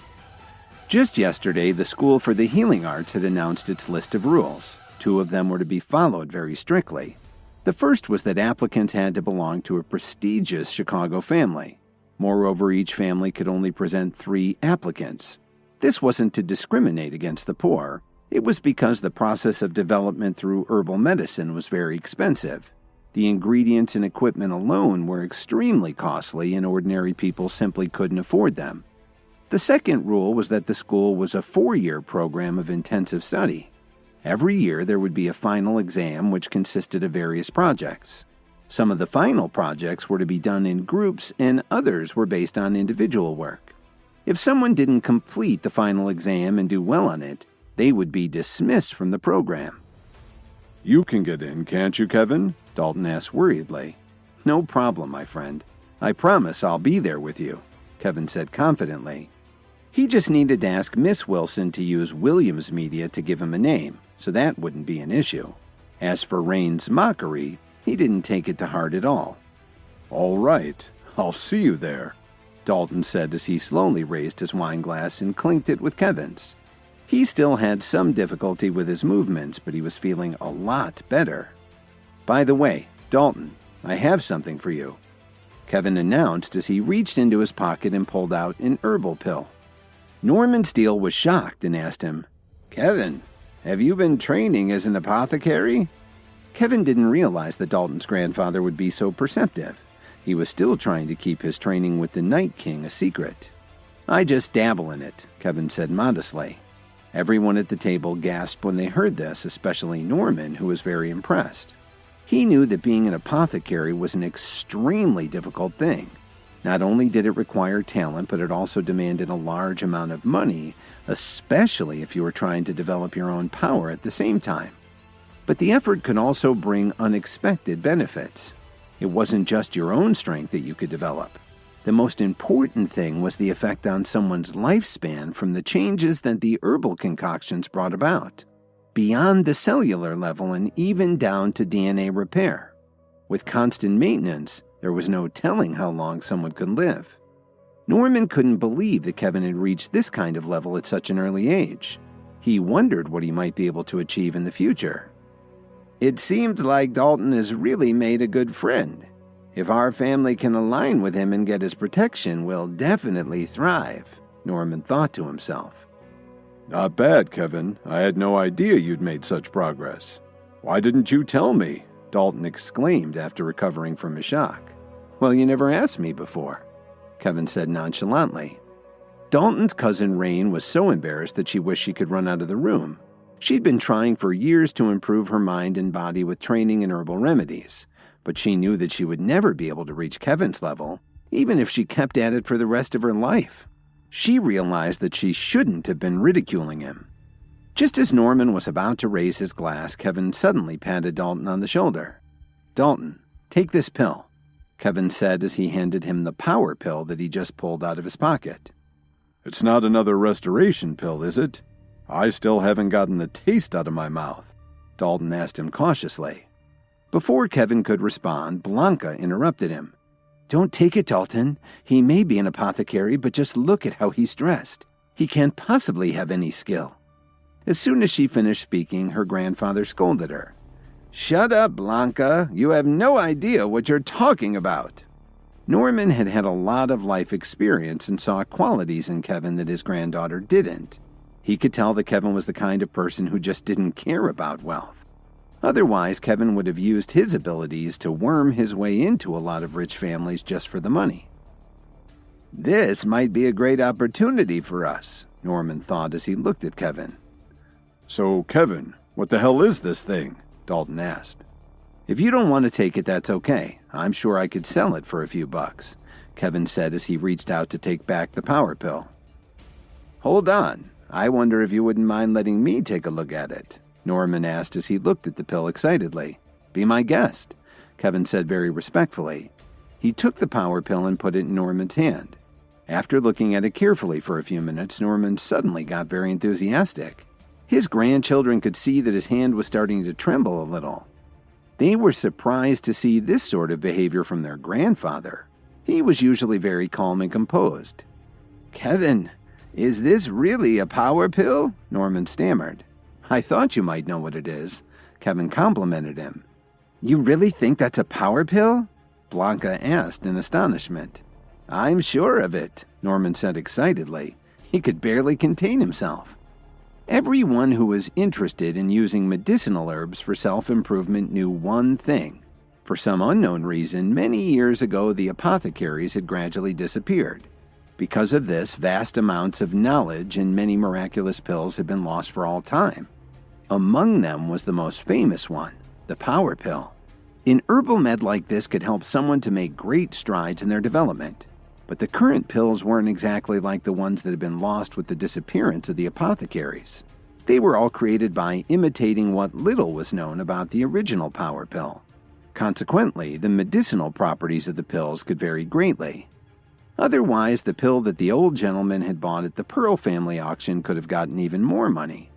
Just yesterday, the School for the Healing Arts had announced its list of rules. 2 of them were to be followed very strictly. The first was that applicants had to belong to a prestigious Chicago family. Moreover, each family could only present 3 applicants. This wasn't to discriminate against the poor. It was because the process of development through herbal medicine was very expensive. The ingredients and equipment alone were extremely costly, and ordinary people simply couldn't afford them. The second rule was that the school was a 4-year program of intensive study. Every year there would be a final exam which consisted of various projects. Some of the final projects were to be done in groups, and others were based on individual work. If someone didn't complete the final exam and do well on it, they would be dismissed from the program. You can get in, can't you, Kevin? Dalton asked worriedly. No problem, my friend. I promise I'll be there with you, Kevin said confidently. He just needed to ask Miss Wilson to use Williams Media to give him a name, so that wouldn't be an issue. As for Rain's mockery, he didn't take it to heart at all. All right, I'll see you there, Dalton said as he slowly raised his wine glass and clinked it with Kevin's. He still had some difficulty with his movements, but he was feeling a lot better. By the way, Dalton, I have something for you, Kevin announced as he reached into his pocket and pulled out an herbal pill. Norman Steele was shocked and asked him, Kevin, have you been training as an apothecary? Kevin didn't realize that Dalton's grandfather would be so perceptive. He was still trying to keep his training with the Night King a secret. I just dabble in it, Kevin said modestly. Everyone at the table gasped when they heard this, especially Norman, who was very impressed. He knew that being an apothecary was an extremely difficult thing. Not only did it require talent, but it also demanded a large amount of money, especially if you were trying to develop your own power at the same time. But the effort could also bring unexpected benefits. It wasn't just your own strength that you could develop. The most important thing was the effect on someone's lifespan from the changes that the herbal concoctions brought about, beyond the cellular level and even down to DNA repair. With constant maintenance, there was no telling how long someone could live. Norman couldn't believe that Kevin had reached this kind of level at such an early age. He wondered what he might be able to achieve in the future. It seems like Dalton has really made a good friend. If our family can align with him and get his protection, we'll definitely thrive, Norman thought to himself. Not bad, Kevin. I had no idea you'd made such progress. Why didn't you tell me? Dalton exclaimed after recovering from his shock. Well, you never asked me before, Kevin said nonchalantly. Dalton's cousin Rain was so embarrassed that she wished she could run out of the room. She'd been trying for years to improve her mind and body with training in herbal remedies, but she knew that she would never be able to reach Kevin's level, even if she kept at it for the rest of her life. She realized that she shouldn't have been ridiculing him. Just as Norman was about to raise his glass, Kevin suddenly patted Dalton on the shoulder. Dalton, take this pill, Kevin said as he handed him the power pill that he just pulled out of his pocket. It's not another restoration pill, is it? I still haven't gotten the taste out of my mouth, Dalton asked him cautiously. Before Kevin could respond, Blanca interrupted him. "Don't take it, Dalton. He may be an apothecary, but just look at how he's dressed. He can't possibly have any skill." As soon as she finished speaking, her grandfather scolded her. "Shut up, Blanca. You have no idea what you're talking about." Norman had had a lot of life experience and saw qualities in Kevin that his granddaughter didn't. He could tell that Kevin was the kind of person who just didn't care about wealth. Otherwise, Kevin would have used his abilities to worm his way into a lot of rich families just for the money. "This might be a great opportunity for us," Norman thought as he looked at Kevin. So, Kevin, what the hell is this thing? Dalton asked. "If you don't want to take it, that's okay. I'm sure I could sell it for a few bucks," Kevin said as he reached out to take back the power pill. "Hold on. I wonder if you wouldn't mind letting me take a look at it," Norman asked as he looked at the pill excitedly. "Be my guest," Kevin said very respectfully. He took the power pill and put it in Norman's hand. After looking at it carefully for a few minutes, Norman suddenly got very enthusiastic. His grandchildren could see that his hand was starting to tremble a little. They were surprised to see this sort of behavior from their grandfather. He was usually very calm and composed. "Kevin, is this really a power pill?" Norman stammered. "I thought you might know what it is," Kevin complimented him. "You really think that's a power pill?" Blanca asked in astonishment. "I'm sure of it," Norman said excitedly. He could barely contain himself. Everyone who was interested in using medicinal herbs for self-improvement knew one thing. For some unknown reason, many years ago the apothecaries had gradually disappeared. Because of this, vast amounts of knowledge and many miraculous pills had been lost for all time. Among them was the most famous one, the power pill. An herbal med like this could help someone to make great strides in their development. But the current pills weren't exactly like the ones that had been lost with the disappearance of the apothecaries. They were all created by imitating what little was known about the original power pill. Consequently, the medicinal properties of the pills could vary greatly. Otherwise, the pill that the old gentleman had bought at the Pearl family auction could have gotten even more money.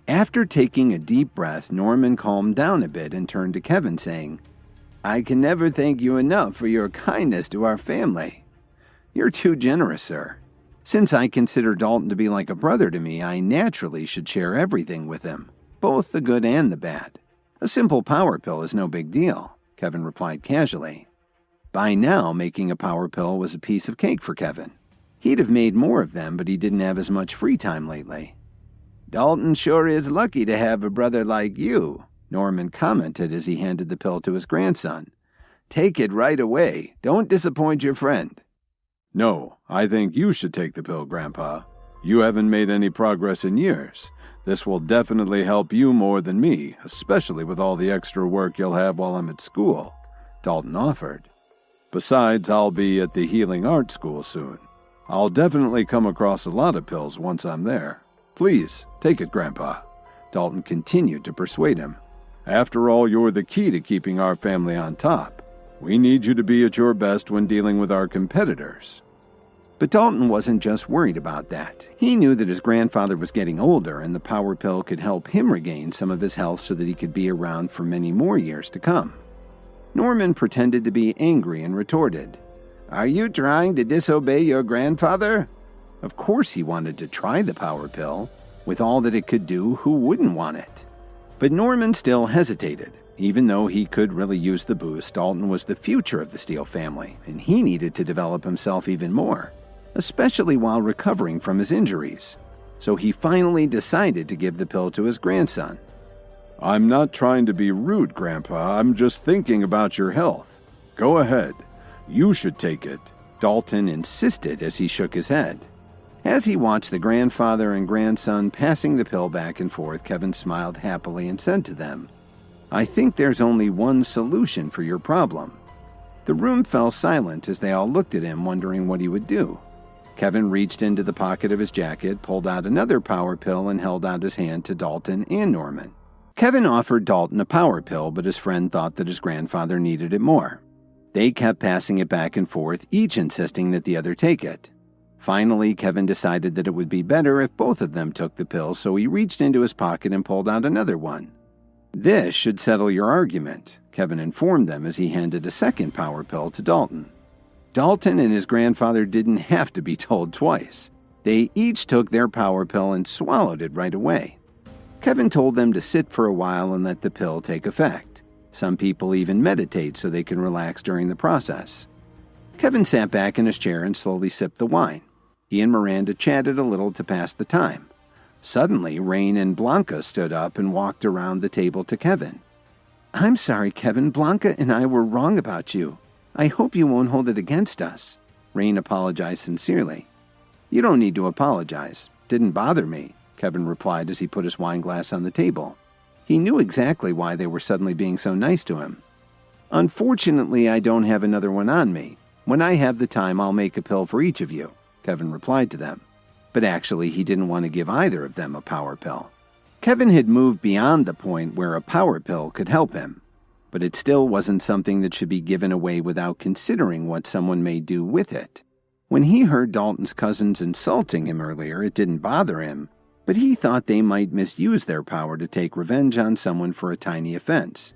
After taking a deep breath, Norman calmed down a bit and turned to Kevin, saying, "I can never thank you enough for your kindness to our family." "You're too generous, sir. Since I consider Dalton to be like a brother to me, I naturally should share everything with him, both the good and the bad. A simple power pill is no big deal," Kevin replied casually. By now, making a power pill was a piece of cake for Kevin. He'd have made more of them, but he didn't have as much free time lately. "Dalton sure is lucky to have a brother like you," Norman commented as he handed the pill to his grandson. "Take it right away. Don't disappoint your friend." "No, I think you should take the pill, Grandpa. You haven't made any progress in years. This will definitely help you more than me, especially with all the extra work you'll have while I'm at school," Dalton offered. "Besides, I'll be at the Healing Art School soon. I'll definitely come across a lot of pills once I'm there. Please, take it, Grandpa," Dalton continued to persuade him. "After all, you're the key to keeping our family on top. We need you to be at your best when dealing with our competitors." But Dalton wasn't just worried about that. He knew that his grandfather was getting older and the power pill could help him regain some of his health so that he could be around for many more years to come. Norman pretended to be angry and retorted, "Are you trying to disobey your grandfather?" Of course he wanted to try the power pill. With all that it could do, who wouldn't want it? But Norman still hesitated. Even though he could really use the boost, Dalton was the future of the Steele family, and he needed to develop himself even more, especially while recovering from his injuries. So he finally decided to give the pill to his grandson. "I'm not trying to be rude, Grandpa. I'm just thinking about your health. Go ahead. You should take it," Dalton insisted as he shook his head. As he watched the grandfather and grandson passing the pill back and forth, Kevin smiled happily and said to them, "I think there's only one solution for your problem." The room fell silent as they all looked at him, wondering what he would do. Kevin reached into the pocket of his jacket, pulled out another power pill, and held out his hand to Dalton and Norman. Kevin offered Dalton a power pill, but his friend thought that his grandfather needed it more. They kept passing it back and forth, each insisting that the other take it. Finally, Kevin decided that it would be better if both of them took the pill, so he reached into his pocket and pulled out another one. This should settle your argument, Kevin informed them as he handed a second power pill to Dalton. Dalton and his grandfather didn't have to be told twice. They each took their power pill and swallowed it right away. Kevin told them to sit for a while and let the pill take effect. Some people even meditate so they can relax during the process. Kevin sat back in his chair and slowly sipped the wine. He and Miranda chatted a little to pass the time. Suddenly, Rain and Blanca stood up and walked around the table to Kevin. "I'm sorry, Kevin. Blanca and I were wrong about you. I hope you won't hold it against us." Rain apologized sincerely. "You don't need to apologize. Didn't bother me," Kevin replied as he put his wine glass on the table. He knew exactly why they were suddenly being so nice to him. "Unfortunately, I don't have another one on me. When I have the time, I'll make a pill for each of you," Kevin replied to them. But actually, he didn't want to give either of them a power pill. Kevin had moved beyond the point where a power pill could help him, but it still wasn't something that should be given away without considering what someone may do with it. When he heard Dalton's cousins insulting him earlier, it didn't bother him, but he thought they might misuse their power to take revenge on someone for a tiny offense.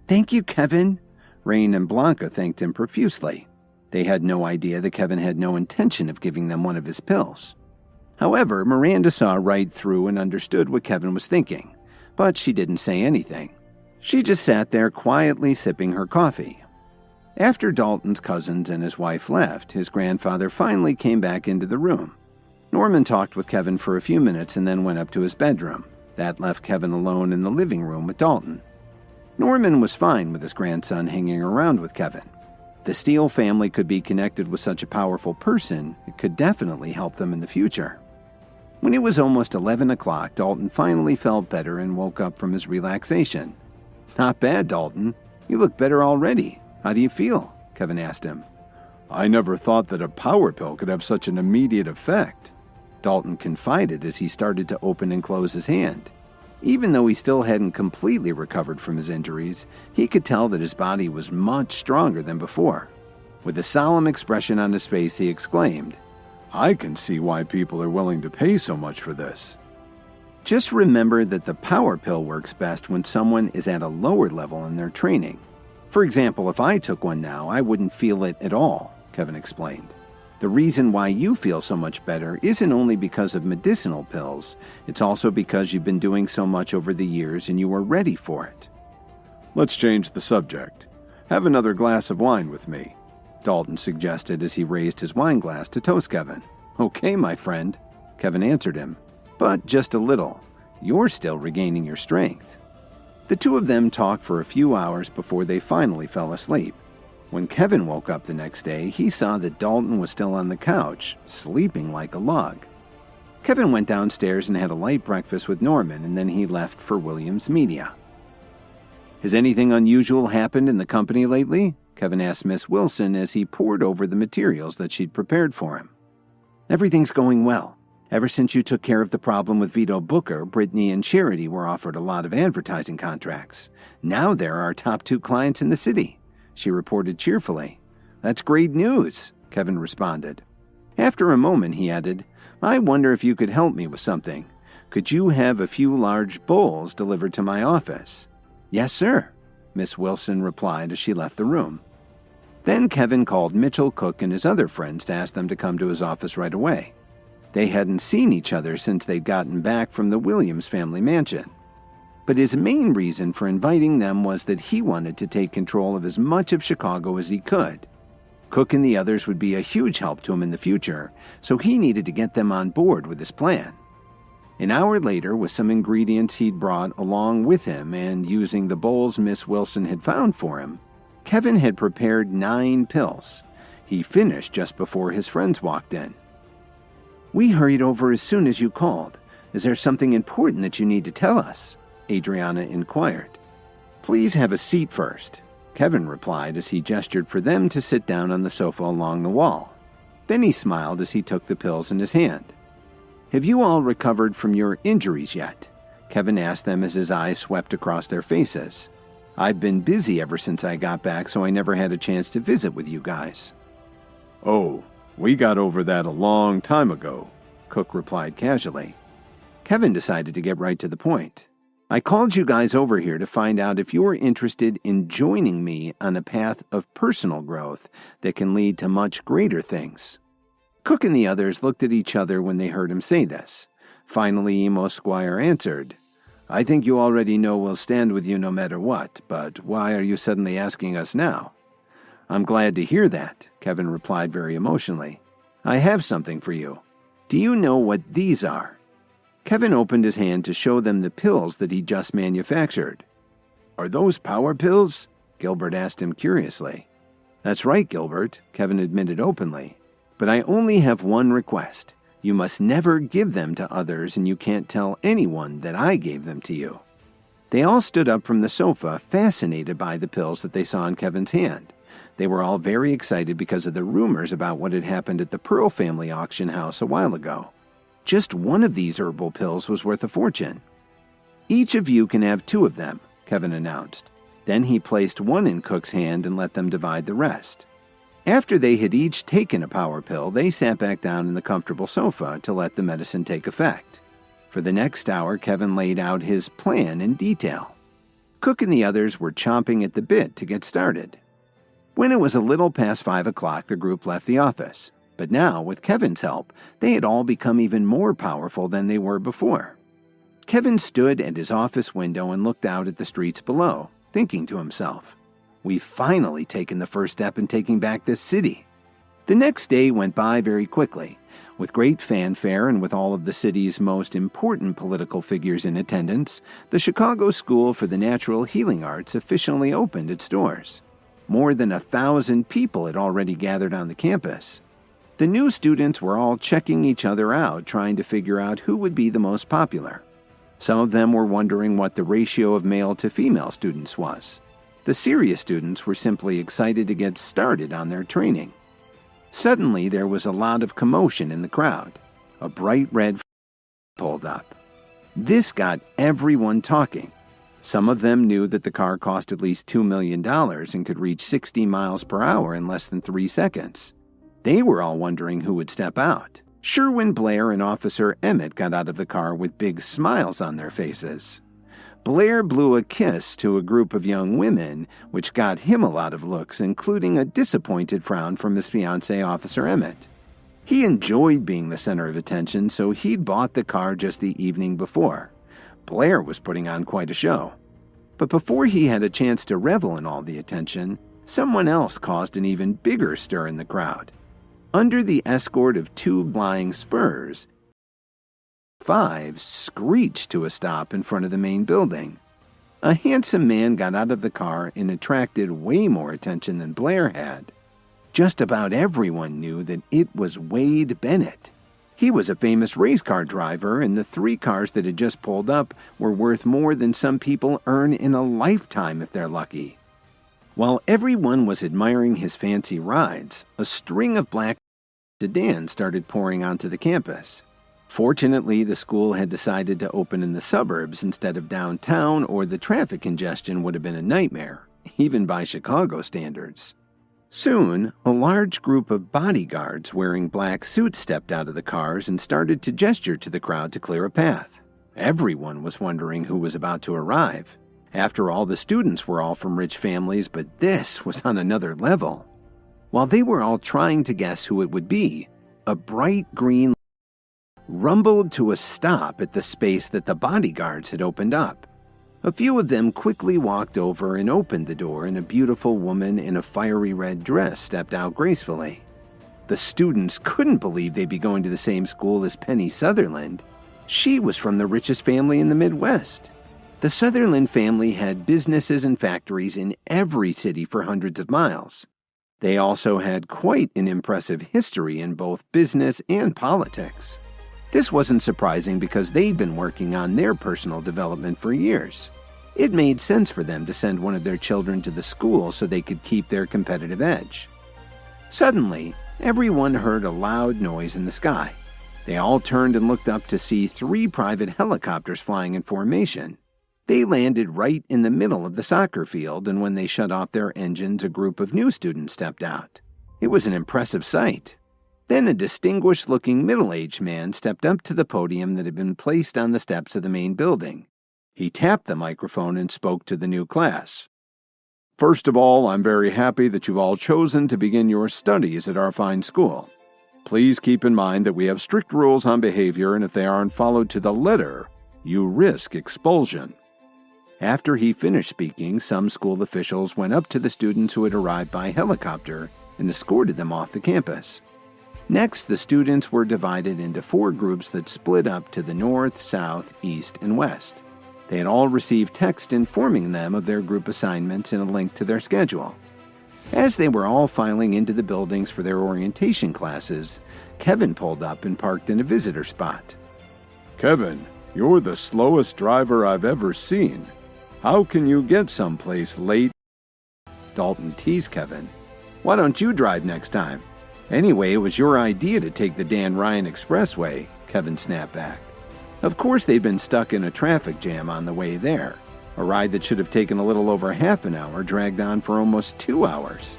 "Thank you, Kevin." Rain and Blanca thanked him profusely. They had no idea that Kevin had no intention of giving them one of his pills. However, Miranda saw right through and understood what Kevin was thinking, but she didn't say anything. She just sat there quietly sipping her coffee. After Dalton's cousins and his wife left, his grandfather finally came back into the room. Norman talked with Kevin for a few minutes and then went up to his bedroom. That left Kevin alone in the living room with Dalton. Norman was fine with his grandson hanging around with Kevin. If the Steele family could be connected with such a powerful person, it could definitely help them in the future. When it was almost 11 o'clock, Dalton finally felt better and woke up from his relaxation. "Not bad, Dalton. You look better already. How do you feel?" Kevin asked him. "I never thought that a power pill could have such an immediate effect," Dalton confided as he started to open and close his hand. Even though he still hadn't completely recovered from his injuries, he could tell that his body was much stronger than before. With a solemn expression on his face, he exclaimed, "I can see why people are willing to pay so much for this." "Just remember that the power pill works best when someone is at a lower level in their training. For example, if I took one now, I wouldn't feel it at all," Kevin explained. "The reason why you feel so much better isn't only because of medicinal pills, it's also because you've been doing so much over the years and you are ready for it." "Let's change the subject. Have another glass of wine with me," Dalton suggested as he raised his wine glass to toast Kevin. "Okay, my friend," Kevin answered him. "But just a little. You're still regaining your strength." The two of them talked for a few hours before they finally fell asleep. When Kevin woke up the next day, he saw that Dalton was still on the couch, sleeping like a log. Kevin went downstairs and had a light breakfast with Norman, and then he left for Williams Media. "Has anything unusual happened in the company lately?" Kevin asked Miss Wilson as he pored over the materials that she'd prepared for him. "Everything's going well. Ever since you took care of the problem with Vito Booker, Brittany and Charity were offered a lot of advertising contracts. Now they're our top 2 clients in the city," she reported cheerfully. "That's great news," Kevin responded. After a moment, he added, "I wonder if you could help me with something. Could you have a few large bowls delivered to my office?" "Yes, sir," Miss Wilson replied as she left the room. Then Kevin called Mitchell, Cook, and his other friends to ask them to come to his office right away. They hadn't seen each other since they'd gotten back from the Williams family mansion. But his main reason for inviting them was that he wanted to take control of as much of Chicago as he could. Cook and the others would be a huge help to him in the future, so he needed to get them on board with his plan. An hour later, with some ingredients he'd brought along with him and using the bowls Miss Wilson had found for him, Kevin had prepared 9 pills. He finished just before his friends walked in. "We hurried over as soon as you called. Is there something important that you need to tell us?" Adriana inquired. "Please have a seat first," Kevin replied as he gestured for them to sit down on the sofa along the wall. Then he smiled as he took the pills in his hand. "Have you all recovered from your injuries yet?" Kevin asked them as his eyes swept across their faces. "I've been busy ever since I got back, so I never had a chance to visit with you guys." "Oh, we got over that a long time ago," Cook replied casually. Kevin decided to get right to the point. I called you guys over here to find out if you're interested in joining me on a path of personal growth that can lead to much greater things. Cook and the others looked at each other when they heard him say this. Finally, Emo Squire answered, I think you already know we'll stand with you no matter what, but why are you suddenly asking us now? I'm glad to hear that, Kevin replied very emotionally. I have something for you. Do you know what these are? Kevin opened his hand to show them the pills that he just manufactured. Are those power pills? Gilbert asked him curiously. That's right, Gilbert, Kevin admitted openly. But I only have one request. You must never give them to others, and you can't tell anyone that I gave them to you. They all stood up from the sofa, fascinated by the pills that they saw in Kevin's hand. They were all very excited because of the rumors about what had happened at the Pearl family auction house a while ago. Just one of these herbal pills was worth a fortune. Each of you can have 2 of them, Kevin announced. Then he placed one in Cook's hand and let them divide the rest. After they had each taken a power pill, they sat back down in the comfortable sofa to let the medicine take effect. For the next hour, Kevin laid out his plan in detail. Cook and the others were chomping at the bit to get started. When it was a little past 5 o'clock, the group left the office. But now, with Kevin's help, they had all become even more powerful than they were before. Kevin stood at his office window and looked out at the streets below, thinking to himself, We've finally taken the first step in taking back this city. The next day went by very quickly. With great fanfare and with all of the city's most important political figures in attendance, the Chicago School for the Natural Healing Arts officially opened its doors. More than 1,000 people had already gathered on the campus. The new students were all checking each other out, trying to figure out who would be the most popular. Some of them were wondering what the ratio of male to female students was. The serious students were simply excited to get started on their training. Suddenly, there was a lot of commotion in the crowd. A bright red pulled up. This got everyone talking. Some of them knew that the car cost at least $2 million and could reach 60 miles per hour in less than 3 seconds. They were all wondering who would step out. Sherwin Blair and Officer Emmett got out of the car with big smiles on their faces. Blair blew a kiss to a group of young women, which got him a lot of looks, including a disappointed frown from his fiancée, Officer Emmett. He enjoyed being the center of attention, so he'd bought the car just the evening before. Blair was putting on quite a show. But before he had a chance to revel in all the attention, someone else caused an even bigger stir in the crowd. Under the escort of 2 flying spurs, 5 screeched to a stop in front of the main building. A handsome man got out of the car and attracted way more attention than Blair had. Just about everyone knew that it was Wade Bennett. He was a famous race car driver, and the 3 cars that had just pulled up were worth more than some people earn in a lifetime if they're lucky. While everyone was admiring his fancy rides, a string of black sedans started pouring onto the campus. Fortunately, the school had decided to open in the suburbs instead of downtown, or the traffic congestion would have been a nightmare, even by Chicago standards. Soon, a large group of bodyguards wearing black suits stepped out of the cars and started to gesture to the crowd to clear a path. Everyone was wondering who was about to arrive. After all, the students were all from rich families, but this was on another level. While they were all trying to guess who it would be, a bright green rumbled to a stop at the space that the bodyguards had opened up. A few of them quickly walked over and opened the door, and a beautiful woman in a fiery red dress stepped out gracefully. The students couldn't believe they'd be going to the same school as Penny Sutherland. She was from the richest family in the Midwest. The Sutherland family had businesses and factories in every city for hundreds of miles. They also had quite an impressive history in both business and politics. This wasn't surprising because they'd been working on their personal development for years. It made sense for them to send one of their children to the school so they could keep their competitive edge. Suddenly, everyone heard a loud noise in the sky. They all turned and looked up to see 3 private helicopters flying in formation. They landed right in the middle of the soccer field, and when they shut off their engines, a group of new students stepped out. It was an impressive sight. Then a distinguished-looking middle-aged man stepped up to the podium that had been placed on the steps of the main building. He tapped the microphone and spoke to the new class. First of all, I'm very happy that you've all chosen to begin your studies at our fine school. Please keep in mind that we have strict rules on behavior, and if they aren't followed to the letter, you risk expulsion. After he finished speaking, some school officials went up to the students who had arrived by helicopter and escorted them off the campus. Next, the students were divided into 4 groups that split up to the north, south, east, and west. They had all received text informing them of their group assignments and a link to their schedule. As they were all filing into the buildings for their orientation classes, Kevin pulled up and parked in a visitor spot. Kevin, you're the slowest driver I've ever seen. How can you get someplace late? Dalton teased Kevin. Why don't you drive next time? Anyway, it was your idea to take the Dan Ryan Expressway, Kevin snapped back. Of course they'd been stuck in a traffic jam on the way there. A ride that should have taken a little over half an hour dragged on for almost 2 hours.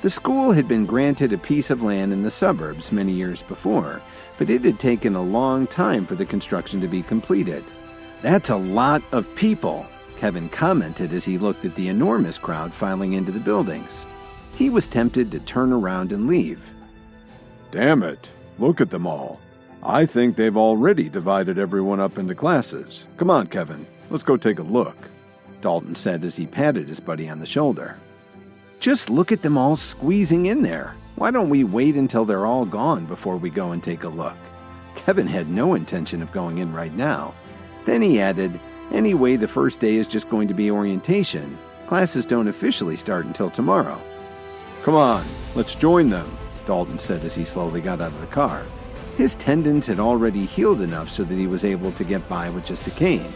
The school had been granted a piece of land in the suburbs many years before, but it had taken a long time for the construction to be completed. That's a lot of people, Kevin commented as he looked at the enormous crowd filing into the buildings. He was tempted to turn around and leave. Damn it, look at them all. I think they've already divided everyone up into classes. Come on, Kevin, let's go take a look, Dalton said as he patted his buddy on the shoulder. Just look at them all squeezing in there. Why don't we wait until they're all gone before we go and take a look? Kevin had no intention of going in right now. Then he added, anyway, the first day is just going to be orientation. Classes don't officially start until tomorrow. Come on, let's join them, Dalton said as he slowly got out of the car. His tendons had already healed enough so that he was able to get by with just a cane.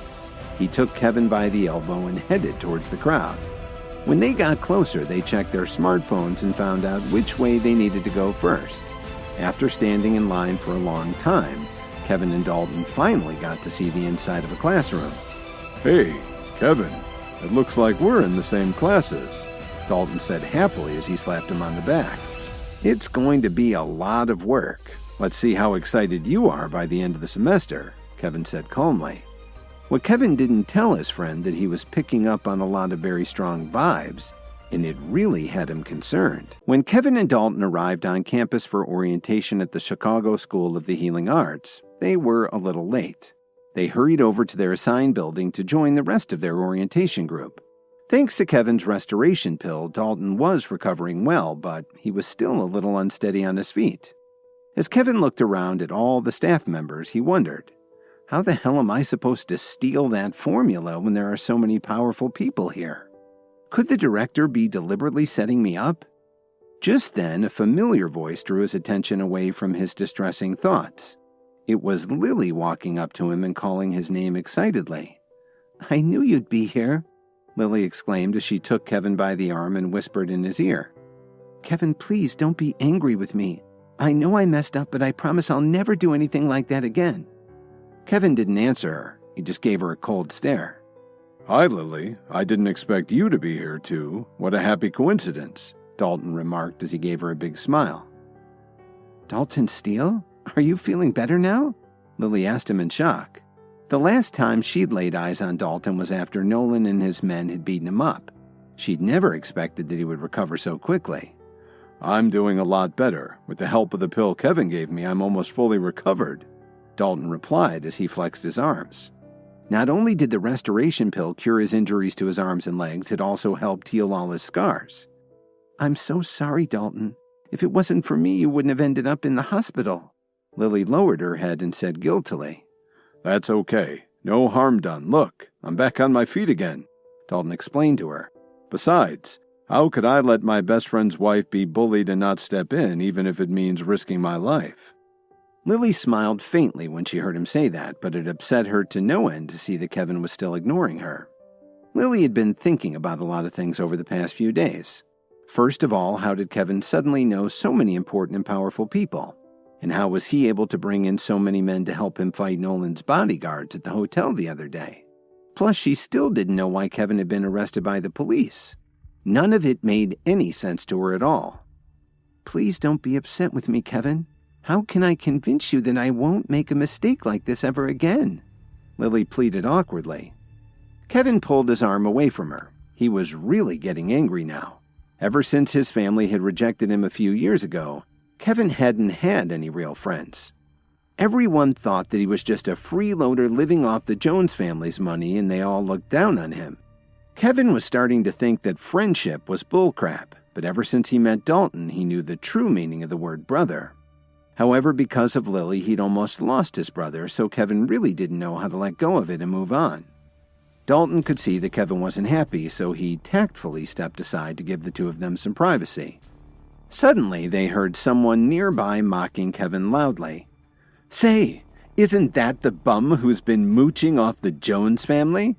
He took Kevin by the elbow and headed towards the crowd. When they got closer, they checked their smartphones and found out which way they needed to go first. After standing in line for a long time, Kevin and Dalton finally got to see the inside of a classroom. Hey, Kevin, it looks like we're in the same classes, Dalton said happily as he slapped him on the back. It's going to be a lot of work. Let's see how excited you are by the end of the semester, Kevin said calmly. What Kevin didn't tell his friend that he was picking up on a lot of very strong vibes, and it really had him concerned. When Kevin and Dalton arrived on campus for orientation at the Chicago School of the Healing Arts, they were a little late. They hurried over to their assigned building to join the rest of their orientation group. Thanks to Kevin's restoration pill, Dalton was recovering well, but he was still a little unsteady on his feet. As Kevin looked around at all the staff members, he wondered, how the hell am I supposed to steal that formula when there are so many powerful people here? Could the director be deliberately setting me up? Just then, a familiar voice drew his attention away from his distressing thoughts. It was Lily walking up to him and calling his name excitedly. I knew you'd be here, Lily exclaimed as she took Kevin by the arm and whispered in his ear. Kevin, please don't be angry with me. I know I messed up, but I promise I'll never do anything like that again. Kevin didn't answer her. He just gave her a cold stare. Hi, Lily. I didn't expect you to be here, too. What a happy coincidence, Dalton remarked as he gave her a big smile. Dalton Steele? Are you feeling better now? Lily asked him in shock. The last time she'd laid eyes on Dalton was after Nolan and his men had beaten him up. She'd never expected that he would recover so quickly. I'm doing a lot better. With the help of the pill Kevin gave me, I'm almost fully recovered, Dalton replied as he flexed his arms. Not only did the restoration pill cure his injuries to his arms and legs, it also helped heal all his scars. I'm so sorry, Dalton. If it wasn't for me, you wouldn't have ended up in the hospital. Lily lowered her head and said guiltily. That's okay. No harm done. Look, I'm back on my feet again, Dalton explained to her. Besides, how could I let my best friend's wife be bullied and not step in, even if it means risking my life? Lily smiled faintly when she heard him say that, but it upset her to no end to see that Kevin was still ignoring her. Lily had been thinking about a lot of things over the past few days. First of all, how did Kevin suddenly know so many important and powerful people? And how was he able to bring in so many men to help him fight Nolan's bodyguards at the hotel the other day? Plus, she still didn't know why Kevin had been arrested by the police. None of it made any sense to her at all. Please don't be upset with me, Kevin. How can I convince you that I won't make a mistake like this ever again? Lily pleaded awkwardly. Kevin pulled his arm away from her. He was really getting angry now. Ever since his family had rejected him a few years ago, Kevin hadn't had any real friends. Everyone thought that he was just a freeloader living off the Jones family's money, and they all looked down on him. Kevin was starting to think that friendship was bullcrap, but ever since he met Dalton, he knew the true meaning of the word brother. However, because of Lily, he'd almost lost his brother, so Kevin really didn't know how to let go of it and move on. Dalton could see that Kevin wasn't happy, so he tactfully stepped aside to give the two of them some privacy. Suddenly, they heard someone nearby mocking Kevin loudly. "Say, isn't that the bum who's been mooching off the Jones family?"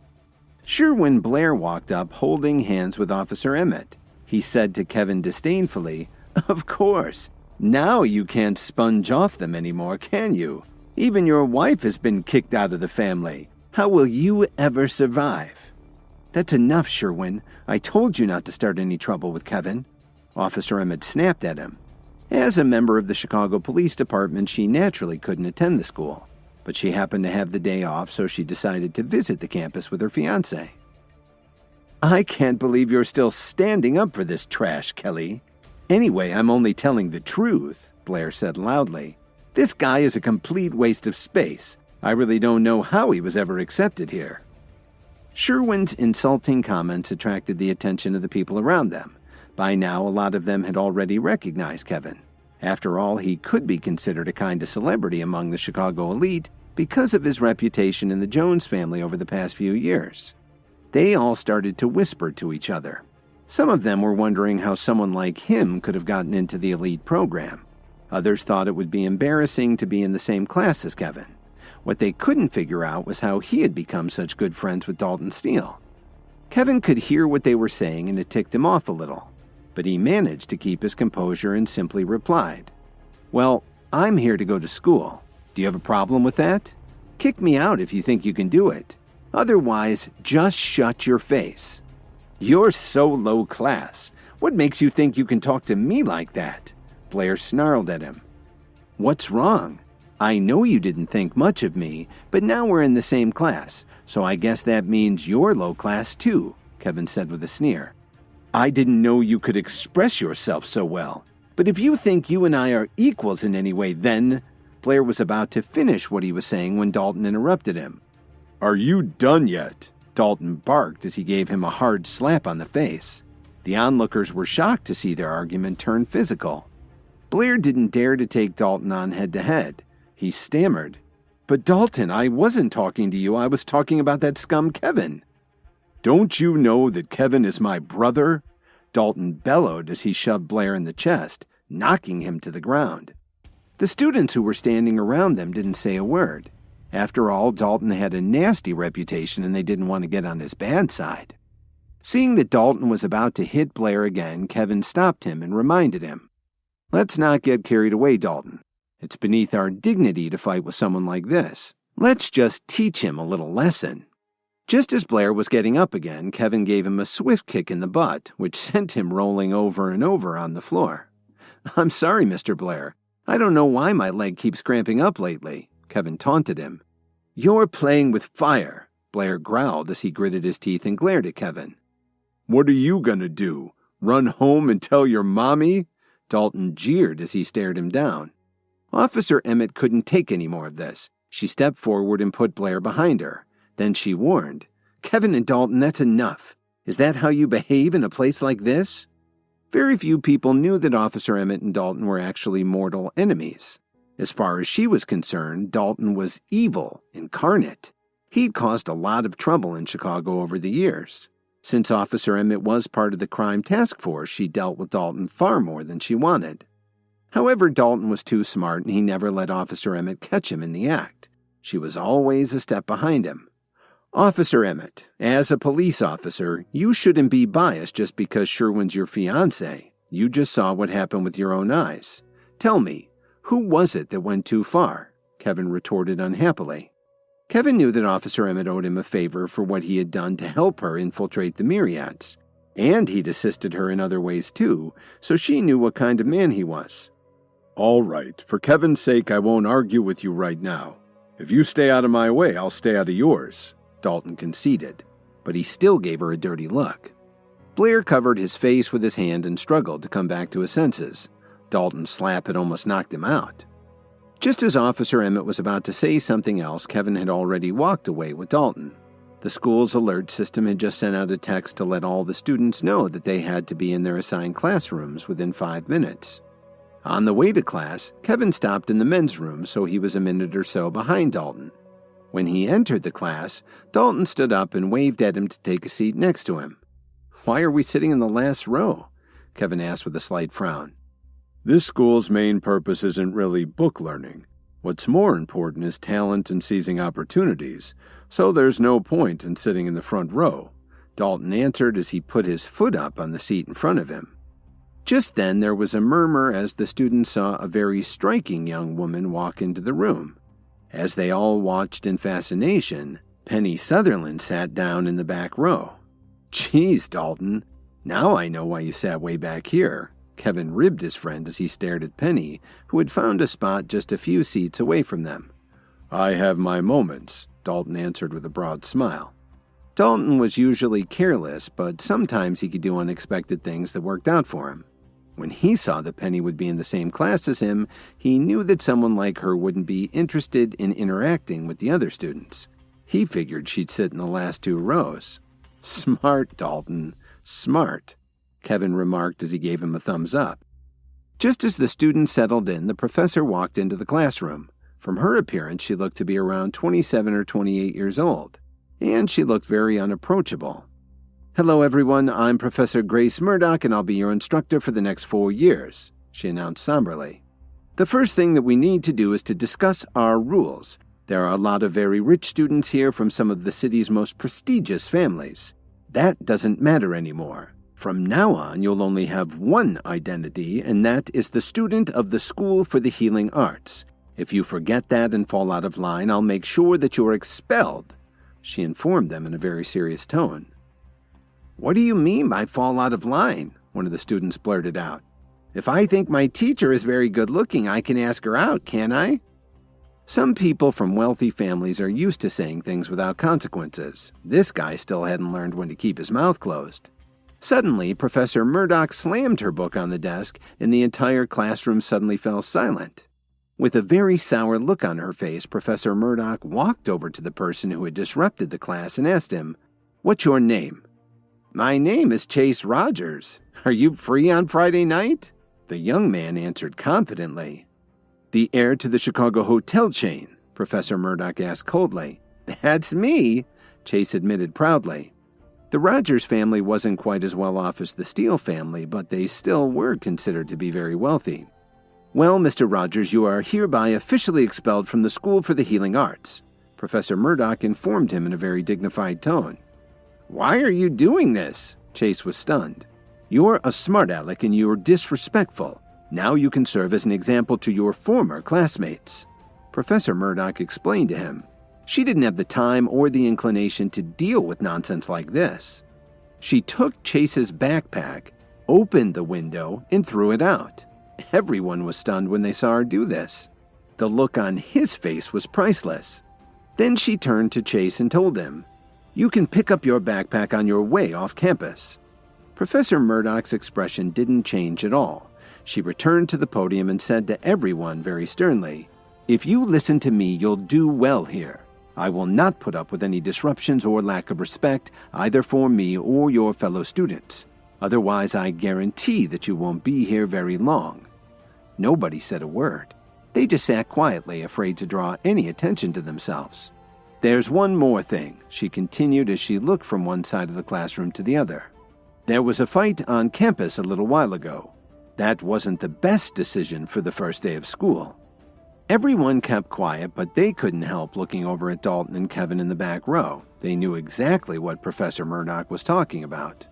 Sherwin Blair walked up, holding hands with Officer Emmett. He said to Kevin disdainfully, "Of course. Now you can't sponge off them anymore, can you? Even your wife has been kicked out of the family. How will you ever survive?" "That's enough, Sherwin. I told you not to start any trouble with Kevin." Officer Emmett snapped at him. As a member of the Chicago Police Department, she naturally couldn't attend the school, but she happened to have the day off, so she decided to visit the campus with her fiancé. "I can't believe you're still standing up for this trash, Kelly." "Anyway, I'm only telling the truth," Blair said loudly. "This guy is a complete waste of space. I really don't know how he was ever accepted here." Sherwin's insulting comments attracted the attention of the people around them. By now, a lot of them had already recognized Kevin. After all, he could be considered a kind of celebrity among the Chicago elite because of his reputation in the Jones family over the past few years. They all started to whisper to each other. Some of them were wondering how someone like him could have gotten into the elite program. Others thought it would be embarrassing to be in the same class as Kevin. What they couldn't figure out was how he had become such good friends with Dalton Steele. Kevin could hear what they were saying, and it ticked him off a little. But he managed to keep his composure and simply replied, "Well, I'm here to go to school. Do you have a problem with that? Kick me out if you think you can do it. Otherwise, just shut your face." "You're so low class. What makes you think you can talk to me like that?" Blair snarled at him. "What's wrong? I know you didn't think much of me, but now we're in the same class, so I guess that means you're low class too," Kevin said with a sneer. "I didn't know you could express yourself so well. But if you think you and I are equals in any way, then—" Blair was about to finish what he was saying when Dalton interrupted him. "Are you done yet?" Dalton barked as he gave him a hard slap on the face. The onlookers were shocked to see their argument turn physical. Blair didn't dare to take Dalton on head-to-head. He stammered, "But Dalton, I wasn't talking to you. I was talking about that scum Kevin." "Don't you know that Kevin is my brother?" Dalton bellowed as he shoved Blair in the chest, knocking him to the ground. The students who were standing around them didn't say a word. After all, Dalton had a nasty reputation and they didn't want to get on his bad side. Seeing that Dalton was about to hit Blair again, Kevin stopped him and reminded him, "Let's not get carried away, Dalton. It's beneath our dignity to fight with someone like this. Let's just teach him a little lesson." Just as Blair was getting up again, Kevin gave him a swift kick in the butt, which sent him rolling over and over on the floor. "I'm sorry, Mr. Blair. I don't know why my leg keeps cramping up lately," Kevin taunted him. "You're playing with fire," Blair growled as he gritted his teeth and glared at Kevin. "What are you gonna do? Run home and tell your mommy?" Dalton jeered as he stared him down. Officer Emmett couldn't take any more of this. She stepped forward and put Blair behind her. Then she warned, "Kevin and Dalton, that's enough. Is that how you behave in a place like this?" Very few people knew that Officer Emmett and Dalton were actually mortal enemies. As far as she was concerned, Dalton was evil incarnate. He'd caused a lot of trouble in Chicago over the years. Since Officer Emmett was part of the crime task force, she dealt with Dalton far more than she wanted. However, Dalton was too smart and he never let Officer Emmett catch him in the act. She was always a step behind him. "Officer Emmett, as a police officer, you shouldn't be biased just because Sherwin's your fiancé. You just saw what happened with your own eyes. Tell me, who was it that went too far?" Kevin retorted unhappily. Kevin knew that Officer Emmett owed him a favor for what he had done to help her infiltrate the Myriads. And he'd assisted her in other ways too, so she knew what kind of man he was. "All right, for Kevin's sake, I won't argue with you right now. If you stay out of my way, I'll stay out of yours," Dalton conceded. but he still gave her a dirty look. Blair covered his face with his hand and struggled to come back to his senses. Dalton's slap had almost knocked him out. Just as Officer Emmett was about to say something else, Kevin had already walked away with Dalton. The school's alert system had just sent out a text to let all the students know that they had to be in their assigned classrooms within 5 minutes. On the way to class, Kevin stopped in the men's room, so he was a minute or so behind Dalton. When he entered the class, Dalton stood up and waved at him to take a seat next to him. "Why are we sitting in the last row?" Kevin asked with a slight frown. This school's main purpose isn't really book learning. What's more important is talent and seizing opportunities, so there's no point in sitting in the front row, Dalton answered as he put his foot up on the seat in front of him. Just then there was a murmur as the students saw a very striking young woman walk into the room. As they all watched in fascination, Penny Sutherland sat down in the back row. "Geez, Dalton, now I know why you sat way back here." Kevin ribbed his friend as he stared at Penny, who had found a spot just a few seats away from them. "I have my moments," Dalton answered with a broad smile. Dalton was usually careless, but sometimes he could do unexpected things that worked out for him. When he saw that Penny would be in the same class as him, he knew that someone like her wouldn't be interested in interacting with the other students. He figured she'd sit in the last 2 rows. "Smart, Dalton, smart," Kevin remarked as he gave him a thumbs up. Just as the students settled in, the professor walked into the classroom. From her appearance, she looked to be around 27 or 28 years old, and she looked very unapproachable. "Hello, everyone. I'm Professor Grace Murdoch, and I'll be your instructor for the next 4 years," she announced somberly. "The first thing that we need to do is to discuss our rules. There are a lot of very rich students here from some of the city's most prestigious families. That doesn't matter anymore. From now on, you'll only have one identity, and that is the student of the School for the Healing Arts. If you forget that and fall out of line, I'll make sure that you're expelled," she informed them in a very serious tone. "What do you mean by fall out of line?" one of the students blurted out. "If I think my teacher is very good looking, I can ask her out, can't I?" Some people from wealthy families are used to saying things without consequences. This guy still hadn't learned when to keep his mouth closed. Suddenly, Professor Murdoch slammed her book on the desk, and the entire classroom suddenly fell silent. With a very sour look on her face, Professor Murdoch walked over to the person who had disrupted the class and asked him, "What's your name?" "My name is Chase Rogers. Are you free on Friday night?" The young man answered confidently. "The heir to the Chicago hotel chain?" Professor Murdoch asked coldly. "That's me," Chase admitted proudly. The Rogers family wasn't quite as well off as the Steele family, but they still were considered to be very wealthy. "Well, Mr. Rogers, you are hereby officially expelled from the School for the Healing Arts," Professor Murdoch informed him in a very dignified tone. "Why are you doing this?" Chase was stunned. "You're a smart aleck and you're disrespectful. Now you can serve as an example to your former classmates." Professor Murdoch explained to him. She didn't have the time or the inclination to deal with nonsense like this. She took Chase's backpack, opened the window, and threw it out. Everyone was stunned when they saw her do this. The look on his face was priceless. Then she turned to Chase and told him, "You can pick up your backpack on your way off campus." Professor Murdoch's expression didn't change at all. She returned to the podium and said to everyone very sternly, "If you listen to me, you'll do well here. I will not put up with any disruptions or lack of respect, either for me or your fellow students. Otherwise, I guarantee that you won't be here very long." Nobody said a word. They just sat quietly, afraid to draw any attention to themselves. "There's one more thing," she continued as she looked from one side of the classroom to the other. "There was a fight on campus a little while ago. That wasn't the best decision for the first day of school." Everyone kept quiet, but they couldn't help looking over at Dalton and Kevin in the back row. They knew exactly what Professor Murdoch was talking about.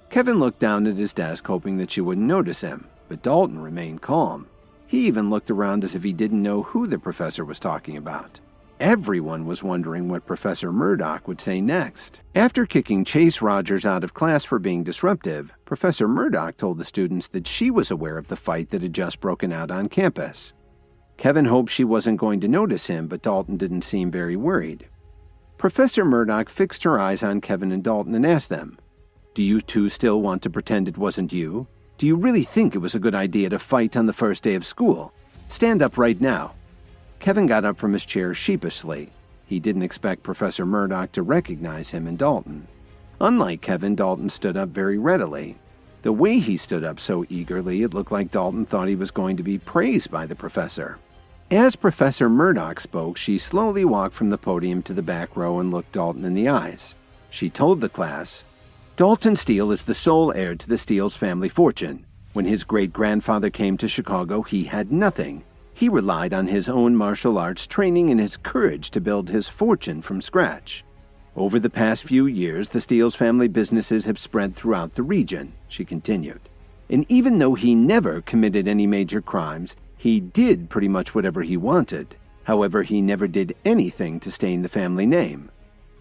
Kevin looked down at his desk, hoping that she wouldn't notice him, but Dalton remained calm. He even looked around as if he didn't know who the professor was talking about. Everyone was wondering what Professor Murdoch would say next. After kicking Chase Rogers out of class for being disruptive, Professor Murdoch told the students that she was aware of the fight that had just broken out on campus. Kevin hoped she wasn't going to notice him, but Dalton didn't seem very worried. Professor Murdoch fixed her eyes on Kevin and Dalton and asked them, "Do you two still want to pretend it wasn't you? Do you really think it was a good idea to fight on the first day of school? Stand up right now." Kevin got up from his chair sheepishly. He didn't expect Professor Murdoch to recognize him and Dalton. Unlike Kevin, Dalton stood up very readily. The way he stood up so eagerly, it looked like Dalton thought he was going to be praised by the professor. As Professor Murdoch spoke, she slowly walked from the podium to the back row and looked Dalton in the eyes. She told the class, "Dalton Steele is the sole heir to the Steele's family fortune. When his great-grandfather came to Chicago, he had nothing. He relied on his own martial arts training and his courage to build his fortune from scratch. Over the past few years, the Steele's family businesses have spread throughout the region," she continued. "And even though he never committed any major crimes, he did pretty much whatever he wanted. However, he never did anything to stain the family name."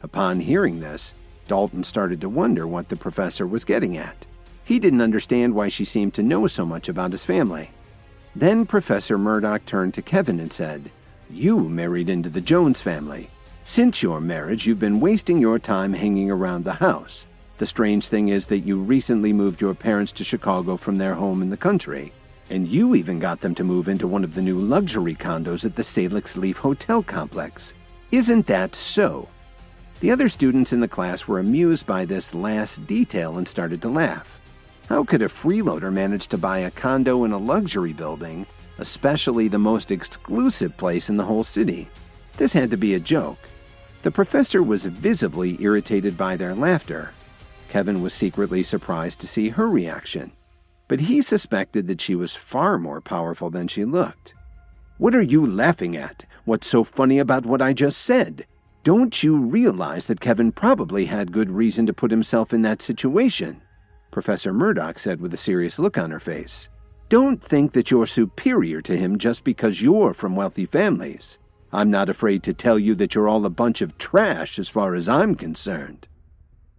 Upon hearing this, Dalton started to wonder what the professor was getting at. He didn't understand why she seemed to know so much about his family. Then Professor Murdoch turned to Kevin and said, "You married into the Jones family. Since your marriage, you've been wasting your time hanging around the house. The strange thing is that you recently moved your parents to Chicago from their home in the country, and you even got them to move into one of the new luxury condos at the Salix Leaf Hotel complex. Isn't that so?" The other students in the class were amused by this last detail and started to laugh. How could a freeloader manage to buy a condo in a luxury building, especially the most exclusive place in the whole city? This had to be a joke. The professor was visibly irritated by their laughter. Kevin was secretly surprised to see her reaction, but he suspected that she was far more powerful than she looked. "What are you laughing at? What's so funny about what I just said? Don't you realize that Kevin probably had good reason to put himself in that situation?" Professor Murdoch said with a serious look on her face. "Don't think that you're superior to him just because you're from wealthy families. I'm not afraid to tell you that you're all a bunch of trash as far as I'm concerned."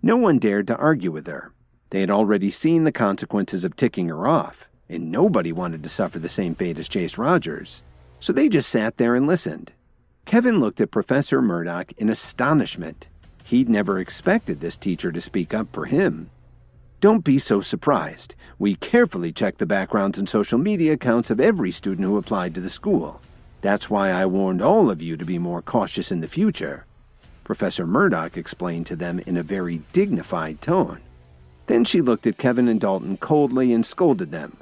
No one dared to argue with her. They had already seen the consequences of ticking her off, and nobody wanted to suffer the same fate as Chase Rogers, so they just sat there and listened. Kevin looked at Professor Murdoch in astonishment. He'd never expected this teacher to speak up for him. "Don't be so surprised. We carefully checked the backgrounds and social media accounts of every student who applied to the school. That's why I warned all of you to be more cautious in the future," Professor Murdoch explained to them in a very dignified tone. Then she looked at Kevin and Dalton coldly and scolded them.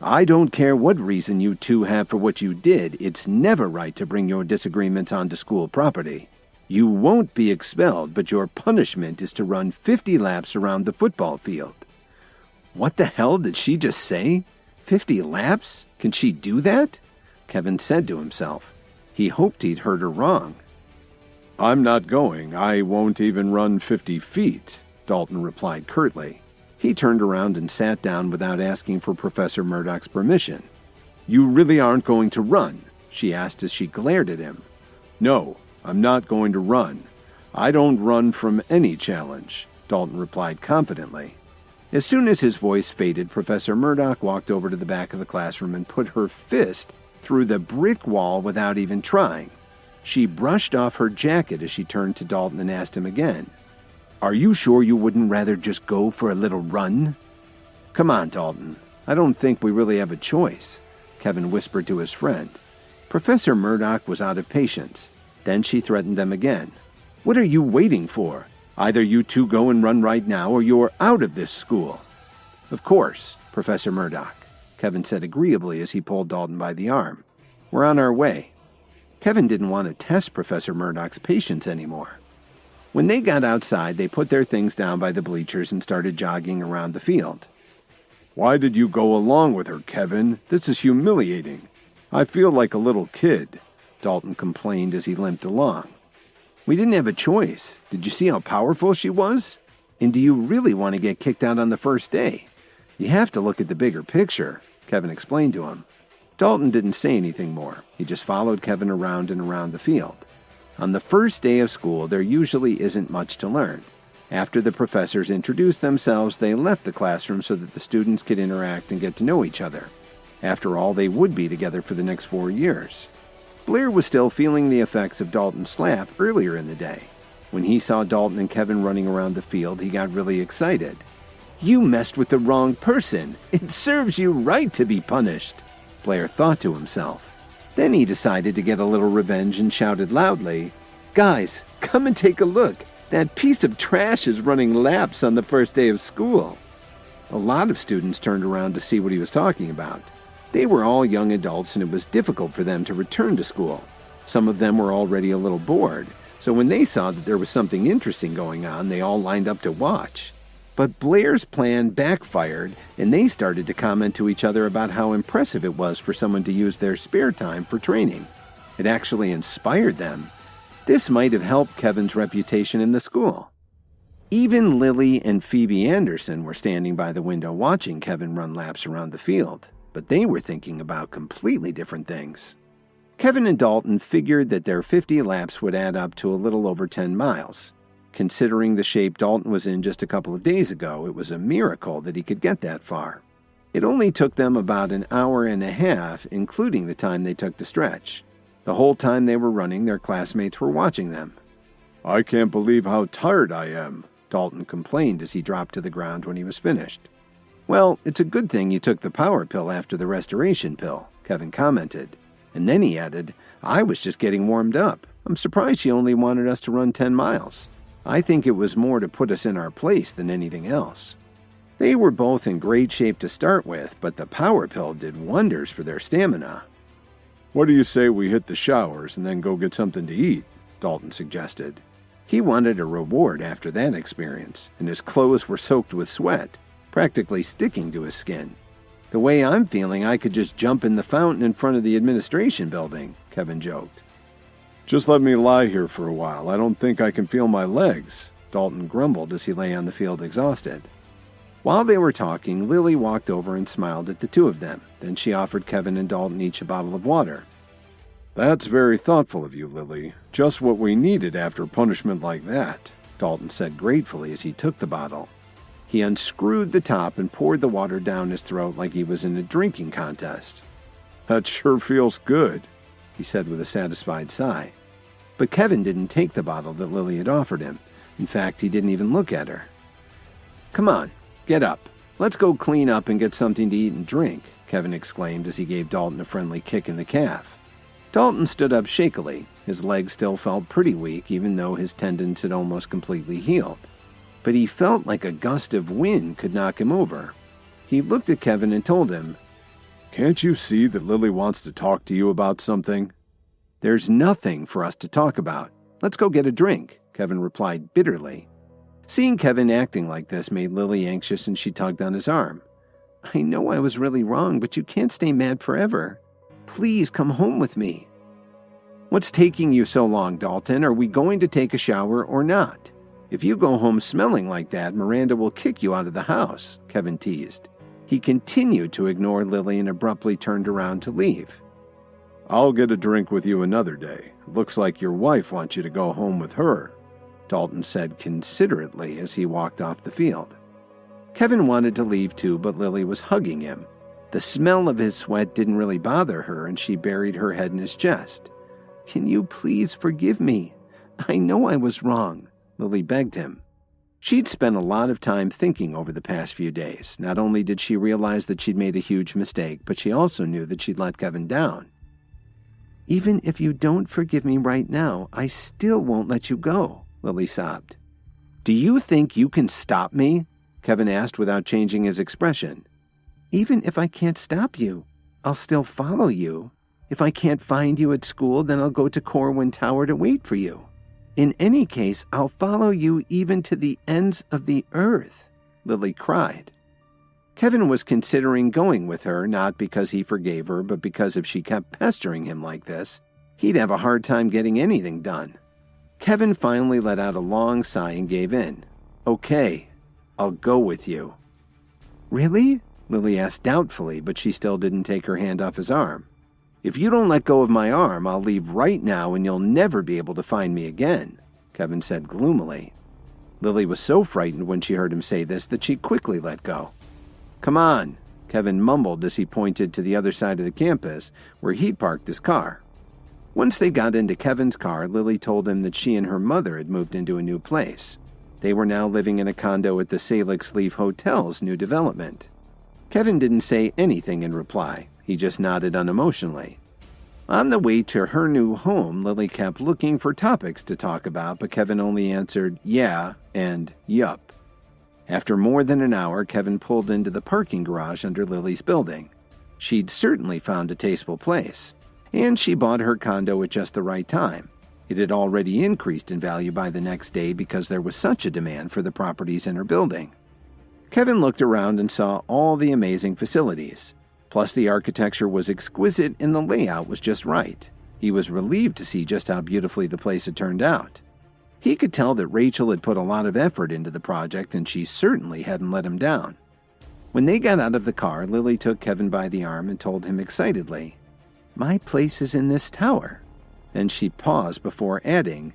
"I don't care what reason you two have for what you did, it's never right to bring your disagreements onto school property. You won't be expelled, but your punishment is to run 50 laps around the football field." What the hell did she just say? 50 laps? Can she do that? Kevin said to himself. He hoped he'd heard her wrong. "I'm not going. I won't even run 50 feet, Dalton replied curtly. He turned around and sat down without asking for Professor Murdoch's permission. "You really aren't going to run?" she asked as she glared at him. "No, I'm not going to run. I don't run from any challenge," Dalton replied confidently. As soon as his voice faded, Professor Murdoch walked over to the back of the classroom and put her fist through the brick wall without even trying. She brushed off her jacket as she turned to Dalton and asked him again, "Are you sure you wouldn't rather just go for a little run?" "Come on, Dalton. I don't think we really have a choice," Kevin whispered to his friend. Professor Murdoch was out of patience. Then she threatened them again. "What are you waiting for? Either you two go and run right now or you're out of this school." "Of course, Professor Murdoch," Kevin said agreeably as he pulled Dalton by the arm. "We're on our way." Kevin didn't want to test Professor Murdoch's patience anymore. When they got outside, they put their things down by the bleachers and started jogging around the field. "Why did you go along with her, Kevin? This is humiliating. I feel like a little kid," Dalton complained as he limped along. "We didn't have a choice. Did you see how powerful she was? And do you really want to get kicked out on the first day? You have to look at the bigger picture," Kevin explained to him. Dalton didn't say anything more. He just followed Kevin around and around the field. On the first day of school, there usually isn't much to learn. After the professors introduced themselves, they left the classroom so that the students could interact and get to know each other. After all, they would be together for the next 4 years. Blair was still feeling the effects of Dalton's slap earlier in the day. When he saw Dalton and Kevin running around the field, he got really excited. "You messed with the wrong person. It serves you right to be punished," Blair thought to himself. Then he decided to get a little revenge and shouted loudly, "Guys, come and take a look. That piece of trash is running laps on the first day of school." A lot of students turned around to see what he was talking about. They were all young adults, and it was difficult for them to return to school. Some of them were already a little bored, so when they saw that there was something interesting going on, they all lined up to watch. But Blair's plan backfired, and they started to comment to each other about how impressive it was for someone to use their spare time for training. It actually inspired them. This might have helped Kevin's reputation in the school. Even Lily and Phoebe Anderson were standing by the window watching Kevin run laps around the field, but they were thinking about completely different things. Kevin and Dalton figured that their 50 laps would add up to a little over 10 miles. Considering the shape Dalton was in just a couple of days ago, it was a miracle that he could get that far. It only took them about an hour and a half, including the time they took to stretch. The whole time they were running, their classmates were watching them. "I can't believe how tired I am," Dalton complained as he dropped to the ground when he was finished. "Well, it's a good thing you took the power pill after the restoration pill," Kevin commented. And then he added, "I was just getting warmed up. I'm surprised she only wanted us to run 10 miles. I think it was more to put us in our place than anything else." They were both in great shape to start with, but the power pill did wonders for their stamina. "What do you say we hit the showers and then go get something to eat?" Dalton suggested. He wanted a reward after that experience, and his clothes were soaked with sweat, practically sticking to his skin. "The way I'm feeling, I could just jump in the fountain in front of the administration building," Kevin joked. "Just let me lie here for a while. I don't think I can feel my legs," Dalton grumbled as he lay on the field exhausted. While they were talking, Lily walked over and smiled at the two of them. Then she offered Kevin and Dalton each a bottle of water. "That's very thoughtful of you, Lily. Just what we needed after punishment like that," Dalton said gratefully as he took the bottle. He unscrewed the top and poured the water down his throat like he was in a drinking contest. "That sure feels good," he said with a satisfied sigh. But Kevin didn't take the bottle that Lily had offered him. In fact, he didn't even look at her. "Come on, get up. Let's go clean up and get something to eat and drink," Kevin exclaimed as he gave Dalton a friendly kick in the calf. Dalton stood up shakily. His legs still felt pretty weak, even though his tendons had almost completely healed. But he felt like a gust of wind could knock him over. He looked at Kevin and told him, "Can't you see that Lily wants to talk to you about something?" "There's nothing for us to talk about. Let's go get a drink," Kevin replied bitterly. Seeing Kevin acting like this made Lily anxious, and she tugged on his arm. "I know I was really wrong, but you can't stay mad forever. Please come home with me." "What's taking you so long, Dalton? Are we going to take a shower or not? If you go home smelling like that, Miranda will kick you out of the house," Kevin teased. He continued to ignore Lily and abruptly turned around to leave. "I'll get a drink with you another day. Looks like your wife wants you to go home with her," Dalton said considerately as he walked off the field. Kevin wanted to leave too, but Lily was hugging him. The smell of his sweat didn't really bother her, and she buried her head in his chest. "Can you please forgive me? I know I was wrong," Lily begged him. She'd spent a lot of time thinking over the past few days. Not only did she realize that she'd made a huge mistake, but she also knew that she'd let Kevin down. "Even if you don't forgive me right now, I still won't let you go," Lily sobbed. "Do you think you can stop me?" Kevin asked without changing his expression. "Even if I can't stop you, I'll still follow you. If I can't find you at school, then I'll go to Corwin Tower to wait for you. In any case, I'll follow you even to the ends of the earth," Lily cried. Kevin was considering going with her, not because he forgave her, but because if she kept pestering him like this, he'd have a hard time getting anything done. Kevin finally let out a long sigh and gave in. "Okay, I'll go with you." "Really?" Lily asked doubtfully, but she still didn't take her hand off his arm. "If you don't let go of my arm, I'll leave right now and you'll never be able to find me again," Kevin said gloomily. Lily was so frightened when she heard him say this that she quickly let go. "Come on," Kevin mumbled as he pointed to the other side of the campus where he'd parked his car. Once they got into Kevin's car, Lily told him that she and her mother had moved into a new place. They were now living in a condo at the Salix Leaf Hotel's new development. Kevin didn't say anything in reply. He just nodded unemotionally. On the way to her new home, Lily kept looking for topics to talk about, but Kevin only answered yeah and yup. After more than an hour, Kevin pulled into the parking garage under Lily's building. She'd certainly found a tasteful place, and she bought her condo at just the right time. It had already increased in value by the next day because there was such a demand for the properties in her building. Kevin looked around and saw all the amazing facilities. Plus, the architecture was exquisite and the layout was just right. He was relieved to see just how beautifully the place had turned out. He could tell that Rachel had put a lot of effort into the project, and she certainly hadn't let him down. When they got out of the car, Lily took Kevin by the arm and told him excitedly, "My place is in this tower." Then she paused before adding,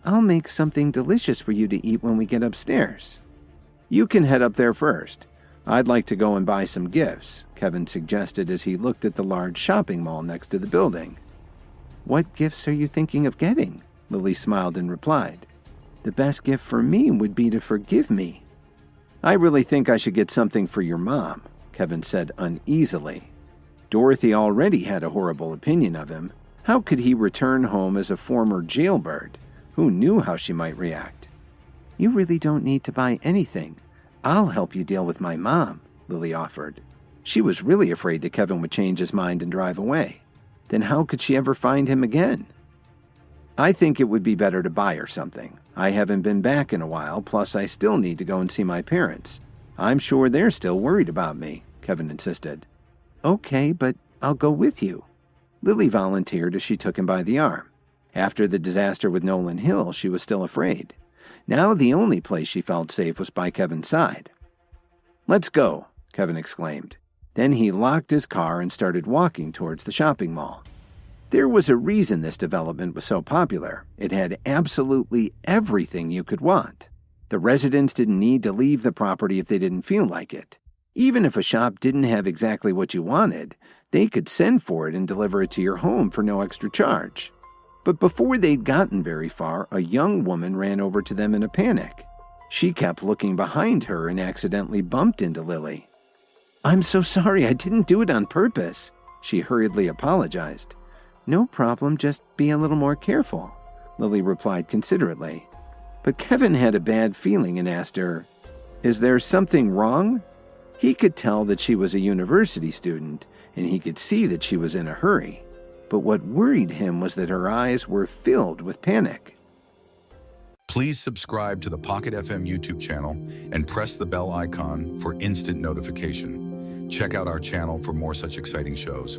"I'll make something delicious for you to eat when we get upstairs." "You can head up there first. I'd like to go and buy some gifts," Kevin suggested as he looked at the large shopping mall next to the building. "What gifts are you thinking of getting?" Lily smiled and replied, "The best gift for me would be to forgive me." "I really think I should get something for your mom," Kevin said uneasily. Dorothy already had a horrible opinion of him. How could he return home as a former jailbird? Who knew how she might react? "You really don't need to buy anything. I'll help you deal with my mom," Lily offered. She was really afraid that Kevin would change his mind and drive away. Then how could she ever find him again? "I think it would be better to buy her something. I haven't been back in a while, plus I still need to go and see my parents. I'm sure they're still worried about me," Kevin insisted. "Okay, but I'll go with you." Lily volunteered as she took him by the arm. After the disaster with Nolan Hill, she was still afraid. Now the only place she felt safe was by Kevin's side. "Let's go," Kevin exclaimed. Then he locked his car and started walking towards the shopping mall. There was a reason this development was so popular. It had absolutely everything you could want. The residents didn't need to leave the property if they didn't feel like it. Even if a shop didn't have exactly what you wanted, they could send for it and deliver it to your home for no extra charge. But before they'd gotten very far, a young woman ran over to them in a panic. She kept looking behind her and accidentally bumped into Lily. "I'm so sorry, I didn't do it on purpose," she hurriedly apologized. "No problem, just be a little more careful," Lily replied considerately. But Kevin had a bad feeling and asked her, "Is there something wrong?" He could tell that she was a university student, and he could see that she was in a hurry. But what worried him was that her eyes were filled with panic. Please subscribe to the Pocket FM YouTube channel and press the bell icon for instant notification. Check out our channel for more such exciting shows.